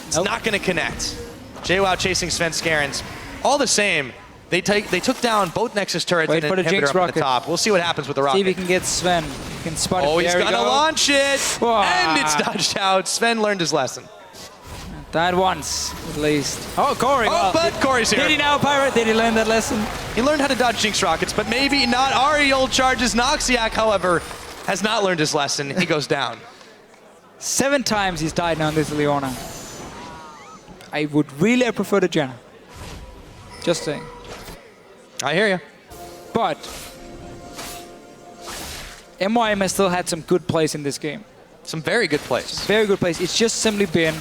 It's not going to connect. JWoww chasing Sven Scarens. All the same, they took down both Nexus turrets Wait and for an the Jinx inhibitor up at rocket. the top. We'll see what happens with the rocket. See if he can get Sven. He can spot it. Oh, he's There we going to go. launch it, Wow. and it's dodged out. Sven learned his lesson. That once, at least. Oh, Corey. Oh, but Corey's here. Did he now, Pirate? Did he learn that lesson? He learned how to dodge Jinx rockets, but maybe not. Ariel charges Noxiac, however, has not learned his lesson. He goes down. 7 times he's died now in this Leona. I would really prefer the Janna. Just saying. I hear you. But MYM has still had some good plays in this game. Some very good plays. Very good plays. It's just simply been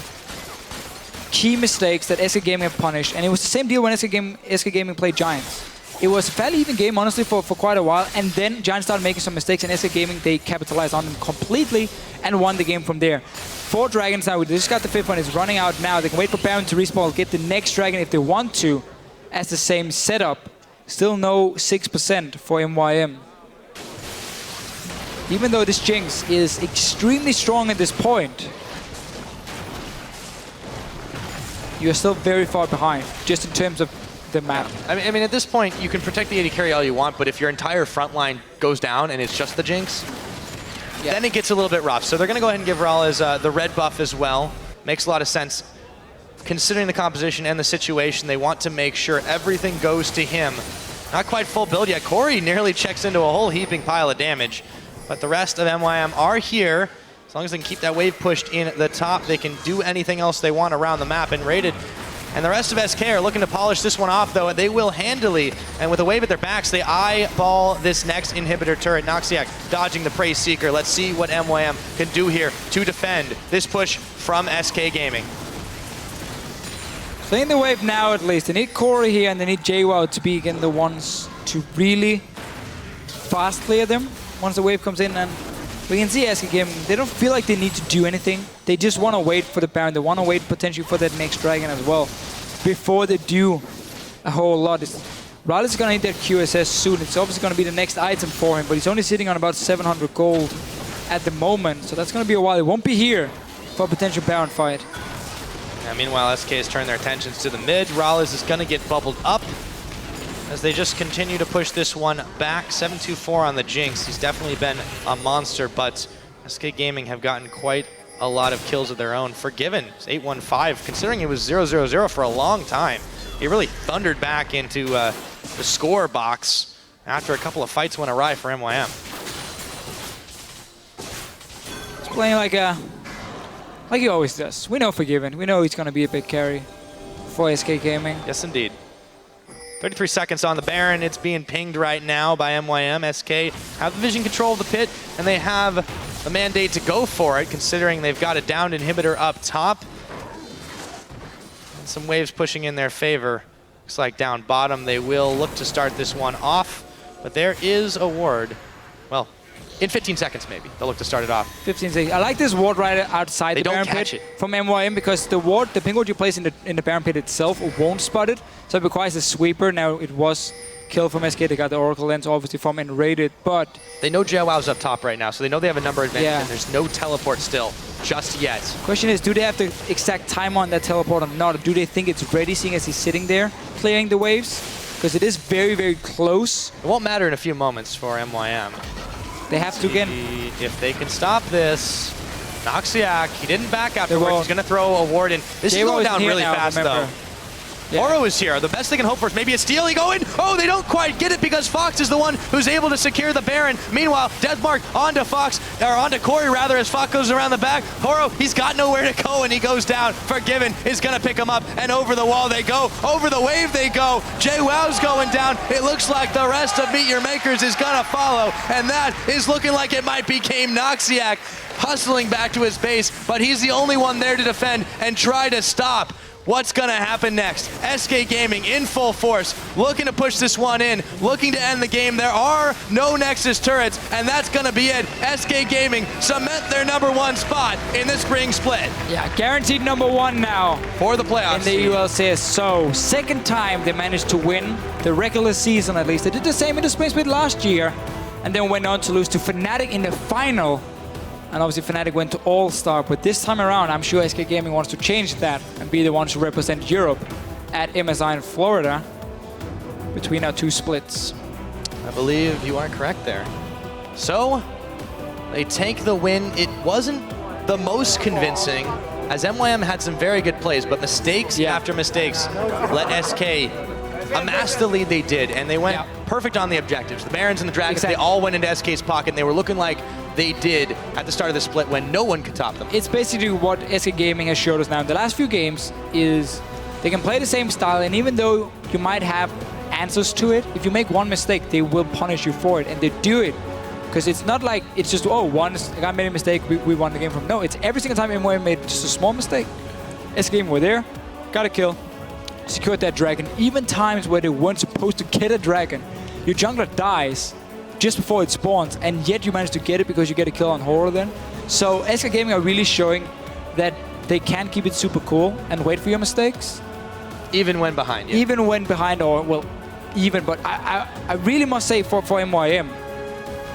key mistakes that SK Gaming have punished. And it was the same deal when SK Gaming played Giants. It was a fairly even game, honestly, for quite a while. And then Giants started making some mistakes, and SK Gaming, they capitalized on them completely and won the game from there. 4 Dragons now. We just got the 5th one. It's running out now. They can wait for Baron to respawn, get the next Dragon if they want to, as the same setup. Still no 6% for MYM. Even though this Jinx is extremely strong at this point, you're still very far behind, just in terms of the map. I mean, at this point, you can protect the AD carry all you want, but if your entire front line goes down and it's just the Jinx, then it gets a little bit rough. So they're going to go ahead and give Rallis the red buff as well. Makes a lot of sense. Considering the composition and the situation, they want to make sure everything goes to him. Not quite full build yet. Corey nearly checks into a whole heaping pile of damage. But the rest of MYM are here. As long as they can keep that wave pushed in the top, they can do anything else they want around the map. And Rated and the rest of SK are looking to polish this one off, though. They will handily, and with a wave at their backs, they eyeball this next inhibitor turret. Noxiac dodging the Praise Seeker. Let's see what MYM can do here to defend this push from SK Gaming. Playing the wave now, at least. They need Corey here, and they need JWoww to be, again, the ones to really fast clear them once the wave comes in. And we can see SK Gaming, they don't feel like they need to do anything. They just want to wait for the Baron. They want to wait potentially for that next Dragon as well before they do a whole lot. Rallis is going to need that QSS soon. It's obviously going to be the next item for him, but he's only sitting on about 700 gold at the moment, so that's going to be a while. It won't be here for a potential Baron fight. Yeah, meanwhile, SK has turned their attentions to the mid. Rallis is going to get bubbled up as they just continue to push this one back. 7-2-4 on the Jinx. He's definitely been a monster, but SK Gaming have gotten quite a lot of kills of their own. Forgiven, 8-1-5, considering it was 0-0-0 for a long time. He really thundered back into the score box after a couple of fights went awry for MYM. He's playing like he always does. We know Forgiven. We know he's going to be a big carry for SK Gaming. Yes, indeed. 33 seconds on the Baron. It's being pinged right now by MYM. SK have the vision control of the pit, and they have the mandate to go for it, considering they've got a downed inhibitor up top. And some waves pushing in their favor. Looks like down bottom, they will look to start this one off, but there is a ward. Well, in 15 seconds maybe, they'll look to start it off. 15 seconds. I like this ward right outside the Baron pit from MYM, because the ward, the ping ward you place in the Baron pit itself won't spot it, so it requires a sweeper. Now it was killed from SK. They got the Oracle Lens obviously from Rated, but they know JWoww's up top right now, so they know they have a number advantage, Yeah. and there's no teleport still just yet. Question is, do they have the exact time on that teleport or not? Or do they think it's ready, seeing as he's sitting there clearing the waves? Because it is very, very close. It won't matter in a few moments for MYM. They have to again. If they can stop this. Noxiac, he didn't back afterwards. He's going to throw a ward in. This is going down really fast, though. Yeah. Oro is here. The best they can hope for is maybe a steal. He go in. Oh, they don't quite get it because Fox is the one who's able to secure the Baron. Meanwhile, Deathmark onto Fox, or onto Corey rather, as Fox goes around the back. Oro, he's got nowhere to go and he goes down. Forgiven is gonna pick him up and over the wall they go. Over the wave they go. JWoww's going down. It looks like the rest of MeetYourMakers is gonna follow, and that is looking like it might be Kame Noxiac hustling back to his base, but he's the only one there to defend and try to stop. What's gonna happen next? SK Gaming in full force, looking to push this one in, looking to end the game. There are no Nexus turrets, and that's gonna be it. SK Gaming cement their #1 spot in the spring split. Yeah, guaranteed #1 now. For the playoffs. In the ULCS. So, second time they managed to win the regular season at least. They did the same in the spring split last year, and then went on to lose to Fnatic in the final. And obviously Fnatic went to All-Star, but this time around, I'm sure SK Gaming wants to change that and be the ones who represent Europe at MSI in Florida between our two splits. I believe you are correct there. So, they take the win. It wasn't the most convincing, as MYM had some very good plays, but mistakes after mistakes let SK amass the lead they did, and they went perfect on the objectives. The Barons and the Dragons, they all went into SK's pocket, and they were looking like they did at the start of the split when no one could top them. It's basically what SK Gaming has showed us now in the last few games is they can play the same style, and even though you might have answers to it, if you make one mistake, they will punish you for it, and they do it. Because it's not like it's just, oh, once I made a mistake, we won the game from. No, it's every single time MYM made just a small mistake. SK Gaming were there, got a kill, secured that dragon. Even times where they weren't supposed to get a dragon, your jungler dies just before it spawns, and yet you manage to get it because you get a kill on Horror then. So SK Gaming are really showing that they can keep it super cool and wait for your mistakes. Even when behind, yeah. Even when behind, or, well, even, but I really must say for MYM,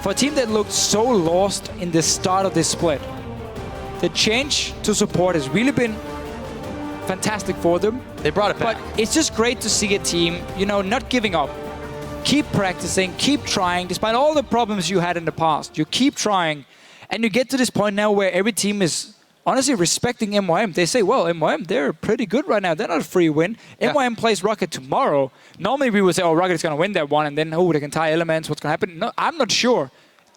for a team that looked so lost in the start of this split, the change to support has really been fantastic for them. They brought it back. But it's just great to see a team, you know, not giving up. Keep practicing, keep trying, despite all the problems you had in the past. You keep trying, and you get to this point now where every team is honestly respecting MYM. They say, well, MYM, they're pretty good right now. They're not a free win. Yeah. MYM plays Rocket tomorrow. Normally we would say, oh, Rocket is going to win that one, and then, oh, they can tie elements. What's going to happen? No, I'm not sure.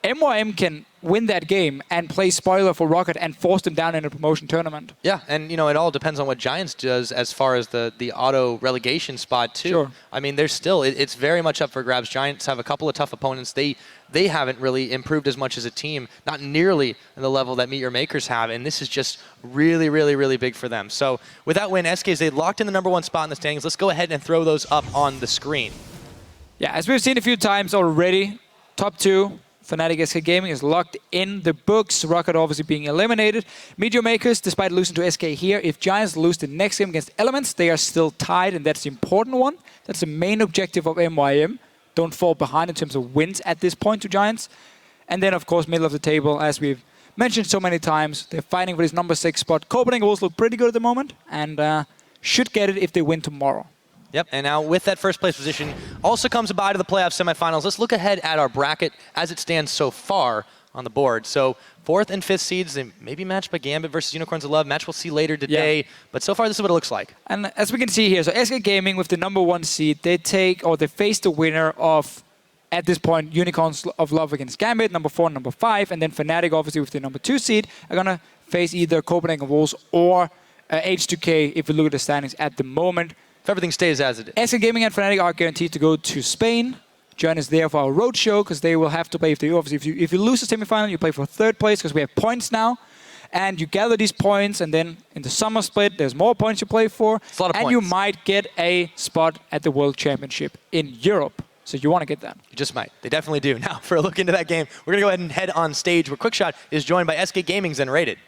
MYM can win that game and play spoiler for Rocket and force them down in a promotion tournament. Yeah, and you know, it all depends on what Giants does as far as the auto relegation spot too. Sure. I mean, there's still, it's very much up for grabs. Giants have a couple of tough opponents. They haven't really improved as much as a team, not nearly in the level that MeetYourMakers have, and this is just really, really, really big for them. So with that win, SKs, they locked in the #1 spot in the standings. Let's go ahead and throw those up on the screen. Yeah, as we've seen a few times already, top 2, Fnatic SK Gaming is locked in the books. Rocket obviously being eliminated. MeetYourMakers, despite losing to SK here, if Giants lose the next game against Elements, they are still tied, and that's the important one. That's the main objective of MYM. Don't fall behind in terms of wins at this point to Giants. And then, of course, middle of the table, as we've mentioned so many times, they're fighting for this #6 spot. Copenhagen Wolves look pretty good at the moment, and should get it if they win tomorrow. Yep, and now with that first place position also comes a bye to the playoff semifinals. Let's look ahead at our bracket as it stands so far on the board. So 4th and 5th seeds, they may be matched by Gambit versus Unicorns of Love. Match we'll see later today, but so far this is what it looks like. And as we can see here, so SK Gaming with the #1 seed, they face the winner of, at this point, Unicorns of Love against Gambit, #4 and #5, and then Fnatic, obviously with the #2 seed, are gonna face either Copenhagen Wolves or H2K if we look at the standings at the moment. If everything stays as it is. SK Gaming and Fnatic are guaranteed to go to Spain. Join us there for our roadshow, because they will have to play. If you lose the semifinal, you play for 3rd place, because we have points now. And you gather these points, and then in the summer split, there's more points you play for. It's a lot of and points. You might get a spot at the World Championship in Europe. So you want to get that. You just might. They definitely do. Now, for a look into that game, we're going to go ahead and head on stage where Quickshot is joined by SK Gaming's Unrated.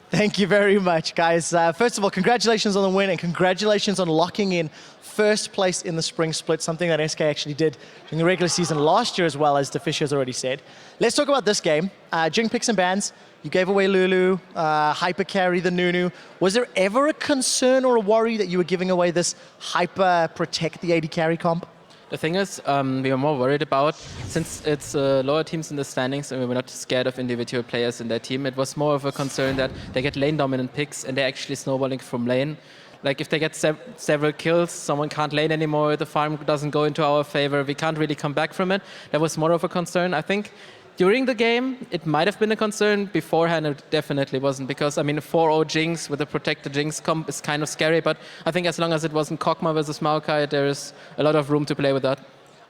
Thank you very much, guys. First of all, congratulations on the win, and congratulations on locking in 1st place in the spring split, something that SK actually did during the regular season last year as well, as Defish has already said. Let's talk about this game. During picks and bans, you gave away Lulu, hyper carry the Nunu. Was there ever a concern or a worry that you were giving away this hyper protect the AD carry comp? The thing is, we were more worried about, since it's lower teams in the standings and we were not scared of individual players in their team, it was more of a concern that they get lane dominant picks and they're actually snowballing from lane. Like if they get several kills, someone can't lane anymore, the farm doesn't go into our favor, we can't really come back from it. That was more of a concern. I think during the game, it might have been a concern. Beforehand, it definitely wasn't, because, I mean, a 4-0 Jinx with a protected Jinx comp is kind of scary, but I think as long as it wasn't Kog'Maw versus Maokai, there is a lot of room to play with that.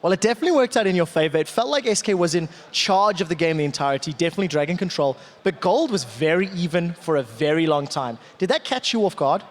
Well, it definitely worked out in your favor. It felt like SK was in charge of the game the entirety, definitely dragon control, but gold was very even for a very long time. Did that catch you off guard?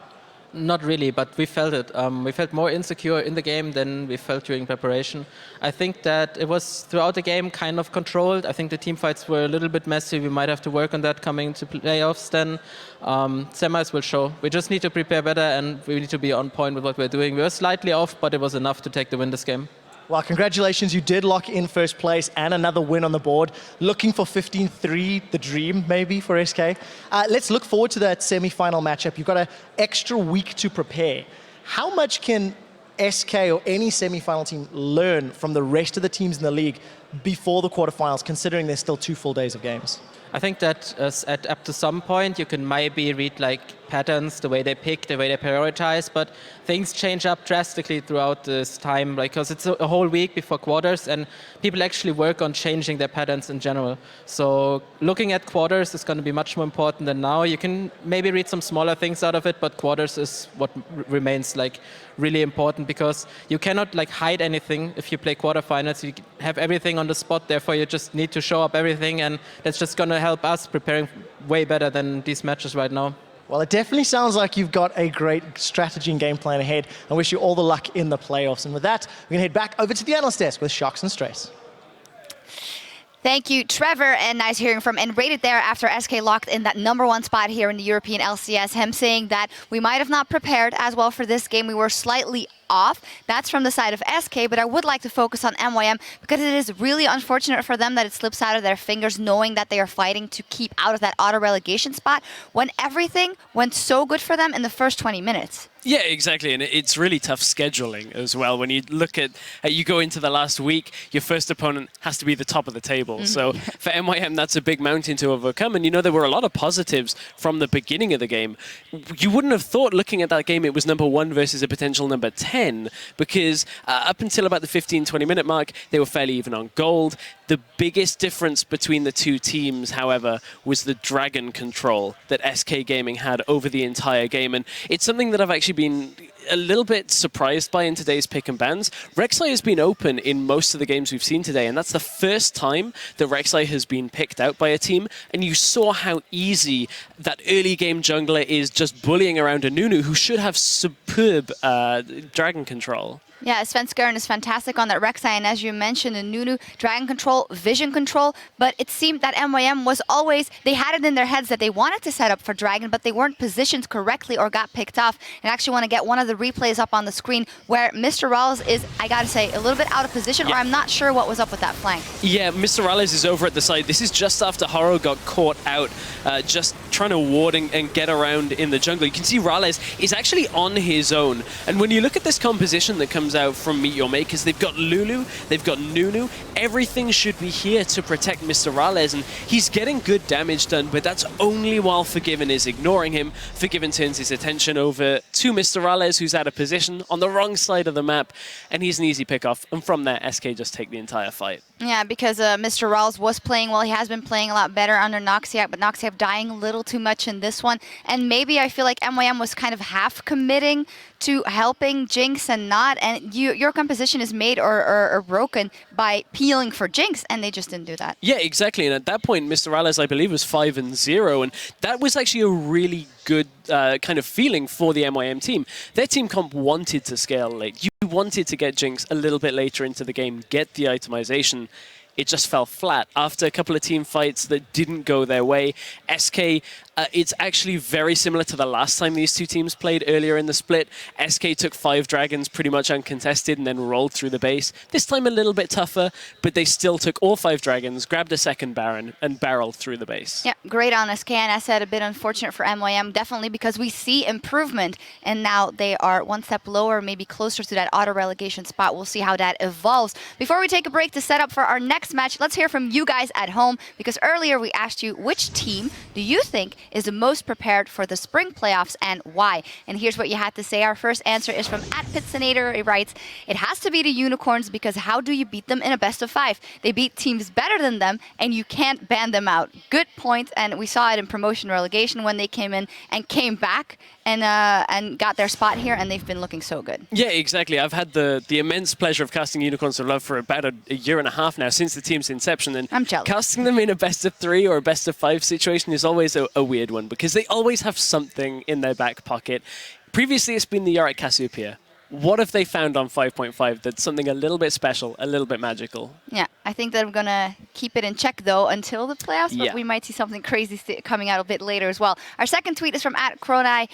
Not really, but we felt it. We felt more insecure in the game than we felt during preparation. I think that it was throughout the game kind of controlled. I think the team fights were a little bit messy. We might have to work on that coming to playoffs then. Semis will show. We just need to prepare better and we need to be on point with what we're doing. We were slightly off, but it was enough to take the win this game. Well, congratulations. You did lock in first place and another win on the board. Looking for 15-3, the dream maybe for SK. Let's look forward to that semi-final matchup. You've got an extra week to prepare. How much can SK or any semi-final team learn from the rest of the teams in the league before the quarterfinals, considering there's still 2 full days of games? I think that up to some point you can maybe read like patterns, the way they pick, the way they prioritize, but things change up drastically throughout this time, because it's a whole week before quarters and people actually work on changing their patterns in general. So looking at quarters is going to be much more important than now. You can maybe read some smaller things out of it, but quarters is what remains like really important, because you cannot like hide anything if you play quarterfinals. You have everything on the spot, therefore you just need to show up everything, and that's just going to help us preparing way better than these matches right now. Well, it definitely sounds like you've got a great strategy and game plan ahead. I wish you all the luck in the playoffs. And with that, we're going to head back over to the analyst desk with Sharks and Stress. Thank you, Trevor, and nice hearing from Rated there after SK locked in that #1 spot here in the European LCS. Him saying that we might have not prepared as well for this game. We were slightly off. That's from the side of SK, but I would like to focus on MYM because it is really unfortunate for them that it slips out of their fingers knowing that they are fighting to keep out of that auto relegation spot when everything went so good for them in the first 20 minutes. Yeah, exactly, and it's really tough scheduling as well. When you look at, you go into the last week, your first opponent has to be the top of the table. So for MYM, that's a big mountain to overcome. And you know, there were a lot of positives from the beginning of the game. You wouldn't have thought, looking at that game, it was #1 versus a potential #10, because up until about the 15-20 minute mark, they were fairly even on gold. The biggest difference between the two teams, however, was the dragon control that SK Gaming had over the entire game. And it's something that I've actually been a little bit surprised by in today's pick and bans. Rek'Sai has been open in most of the games we've seen today, and that's the first time that Rek'Sai has been picked out by a team. And you saw how easy that early game jungler is just bullying around a Nunu who should have superb dragon control. Yeah, Sven Skjern is fantastic on that Rek'Sai, and as you mentioned, the Nunu, dragon control, vision control, but it seemed that MYM was always, they had it in their heads that they wanted to set up for dragon, but they weren't positioned correctly or got picked off. And I actually want to get one of the replays up on the screen where Mr. Rawls is, I gotta say, a little bit out of position, or I'm not sure what was up with that flank. Yeah, Mr. Rawls is over at the side. This is just after Haro got caught out, just trying to ward and get around in the jungle. You can see Rawls is actually on his own. And when you look at this composition that comes out from MeetYourMakers, they've got Lulu, they've got Nunu. Everything should be here to protect Mr. Rawls, and he's getting good damage done, but that's only while Forgiven is ignoring him. Forgiven turns his attention over to Mr. Rawls, who's out of position on the wrong side of the map, and he's an easy pick-off. And from there, SK just take the entire fight. Yeah, because Mr. Rawls was playing well. He has been playing a lot better under Noxiac, but Noxiac dying a little too much in this one. And maybe I feel like MYM was kind of half committing to helping Jinx and not. And your composition is made or broken by peeling for Jinx, and they just didn't do that. Yeah, exactly. And at that point, Mr. Rawls, I believe, was 5-0. And that was actually a really good kind of feeling for the MYM team. Their team comp wanted to scale late. You wanted to get Jinx a little bit later into the game, get the itemization. It just fell flat after a couple of team fights that didn't go their way. SK, it's actually very similar to the last time these two teams played earlier in the split. SK took 5 dragons pretty much uncontested and then rolled through the base. This time a little bit tougher, but they still took all 5 dragons, grabbed a second Baron, and barreled through the base. Yeah, great on SK, and I said a bit unfortunate for MYM, definitely because we see improvement, and now they are one step lower, maybe closer to that auto relegation spot. We'll see how that evolves. Before we take a break to set up for our next next match, let's hear from you guys at home, because earlier we asked you which team do you think is the most prepared for the spring playoffs and why? And here's what you had to say. Our first answer is from @Pitsenator. He writes, it has to be the Unicorns, because how do you beat them in a best of 5? They beat teams better than them, and you can't ban them out. Good point, and we saw it in promotion relegation when they came in and came back and got their spot here, and they've been looking so good. Yeah, exactly. I've had the immense pleasure of casting Unicorns of Love for about a year and a half now, since the team's inception. And I'm jealous. Casting them in a best of 3 or a best of 5 situation is always a weird one, because they always have something in their back pocket. Previously, it's been the Yorick Cassiopeia. What have they found on 5.5 that's something a little bit special, a little bit magical? Yeah, I think that I'm going to keep it in check, though, until the playoffs, but Yeah. we might see something crazy coming out a bit later as well. Our second tweet is from @Kronai,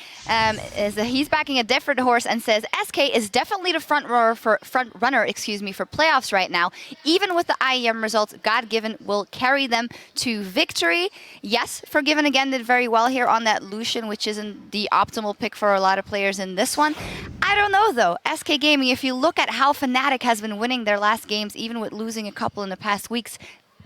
is that he's backing a different horse and says, SK is definitely the front runner for playoffs right now. Even with the IEM results, God-Given will carry them to victory. Yes, Forgiven again did very well here on that Lucian, which isn't the optimal pick for a lot of players in this one. I don't know, though. SK Gaming, if you look at how Fnatic has been winning their last games, even with losing a couple in the past weeks,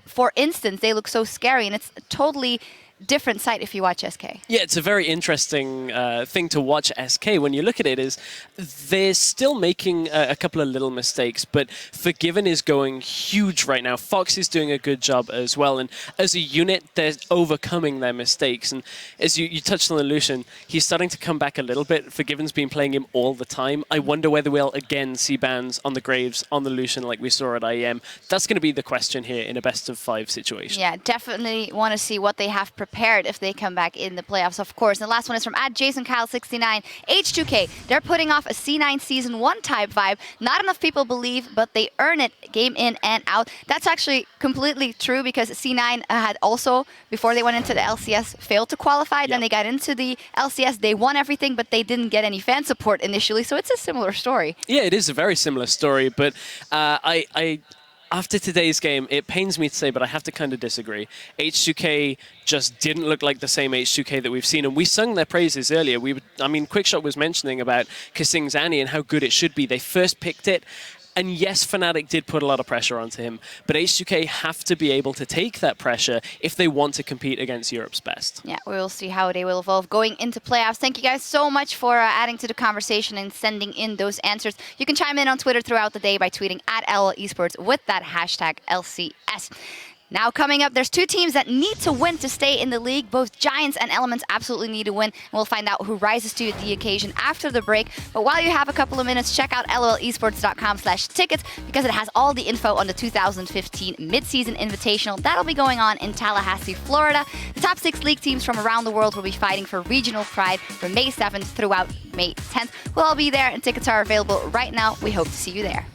for instance, they look so scary, and it's a totally different sight if you watch SK. Yeah, it's a very interesting thing to watch SK. When you look at it, is they're still making a couple of little mistakes, but Forgiven is going huge right now. Fox is doing a good job as well, and as a unit, they're overcoming their mistakes. And as you touched on the Lucian, he's starting to come back a little bit. Forgiven's been playing him all the time. I wonder whether we'll again see bans on the Graves, on the Lucian, like we saw at IEM. That's going to be the question here in a best of 5 situation. Yeah, definitely want to see what they have prepared if they come back in the playoffs, of course. And the last one is from @JasonKyle69. H2K, they're putting off a C9 Season 1 type vibe. Not enough people believe, but they earn it game in and out. That's actually completely true, because C9 had also, before they went into the LCS, failed to qualify. Then they got into the LCS, they won everything, but they didn't get any fan support initially. So it's a similar story. Yeah, it is a very similar story, but after today's game, it pains me to say, but I have to kind of disagree. H2K just didn't look like the same H2K that we've seen, and we sung their praises earlier. Quickshot was mentioning about Kasing's Annie and how good it should be. They first picked it, and yes, Fnatic did put a lot of pressure onto him, but H2K have to be able to take that pressure if they want to compete against Europe's best. Yeah, we will see how they will evolve going into playoffs. Thank you guys so much for adding to the conversation and sending in those answers. You can chime in on Twitter throughout the day by tweeting @LLEsports with that hashtag LCS. Now coming up, there's 2 teams that need to win to stay in the league. Both Giants and Elements absolutely need to win, and we'll find out who rises to the occasion after the break. But while you have a couple of minutes, check out LLEsports.com/tickets, because it has all the info on the 2015 Mid-Season Invitational. That'll be going on in Tallahassee, Florida. The top 6 league teams from around the world will be fighting for regional pride from May 7th throughout May 10th. We'll all be there, and tickets are available right now. We hope to see you there.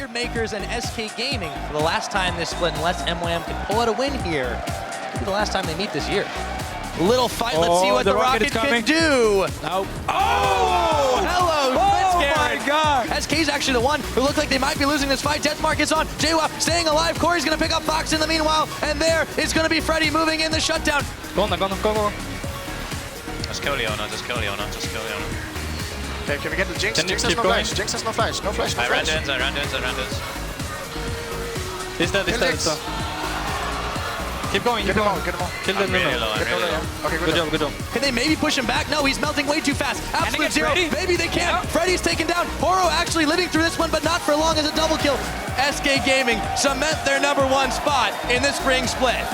MeetYourMakers and SK Gaming for the last time this split, unless MYM can pull out a win here. Could be the last time they meet this year. Little fight, let's see what the Rocket can do. No. Oh, hello, my God. SK's actually the one who looked like they might be losing this fight. Deathmark is on. JWAP staying alive. Corey's going to pick up Fox in the meanwhile, and there is going to be Freddy moving in the shutdown. Go on. Just kill Leona, just kill Leona, just kill Leona. Okay, can we get the Jinx? Jinx has no flash. Jinx has no flash. No flash. I ran ins. He's dead. Keep going. Get him all. Get him all. Kill the Really low, I'm really low. Okay, Good job. Can they maybe push him back? No, he's melting way too fast. Absolute against zero. Freddy? Maybe they can. Yeah. Freddy's taken down. Horo actually living through this one, but not for long as a double kill. SK Gaming cement their #1 spot in the spring split.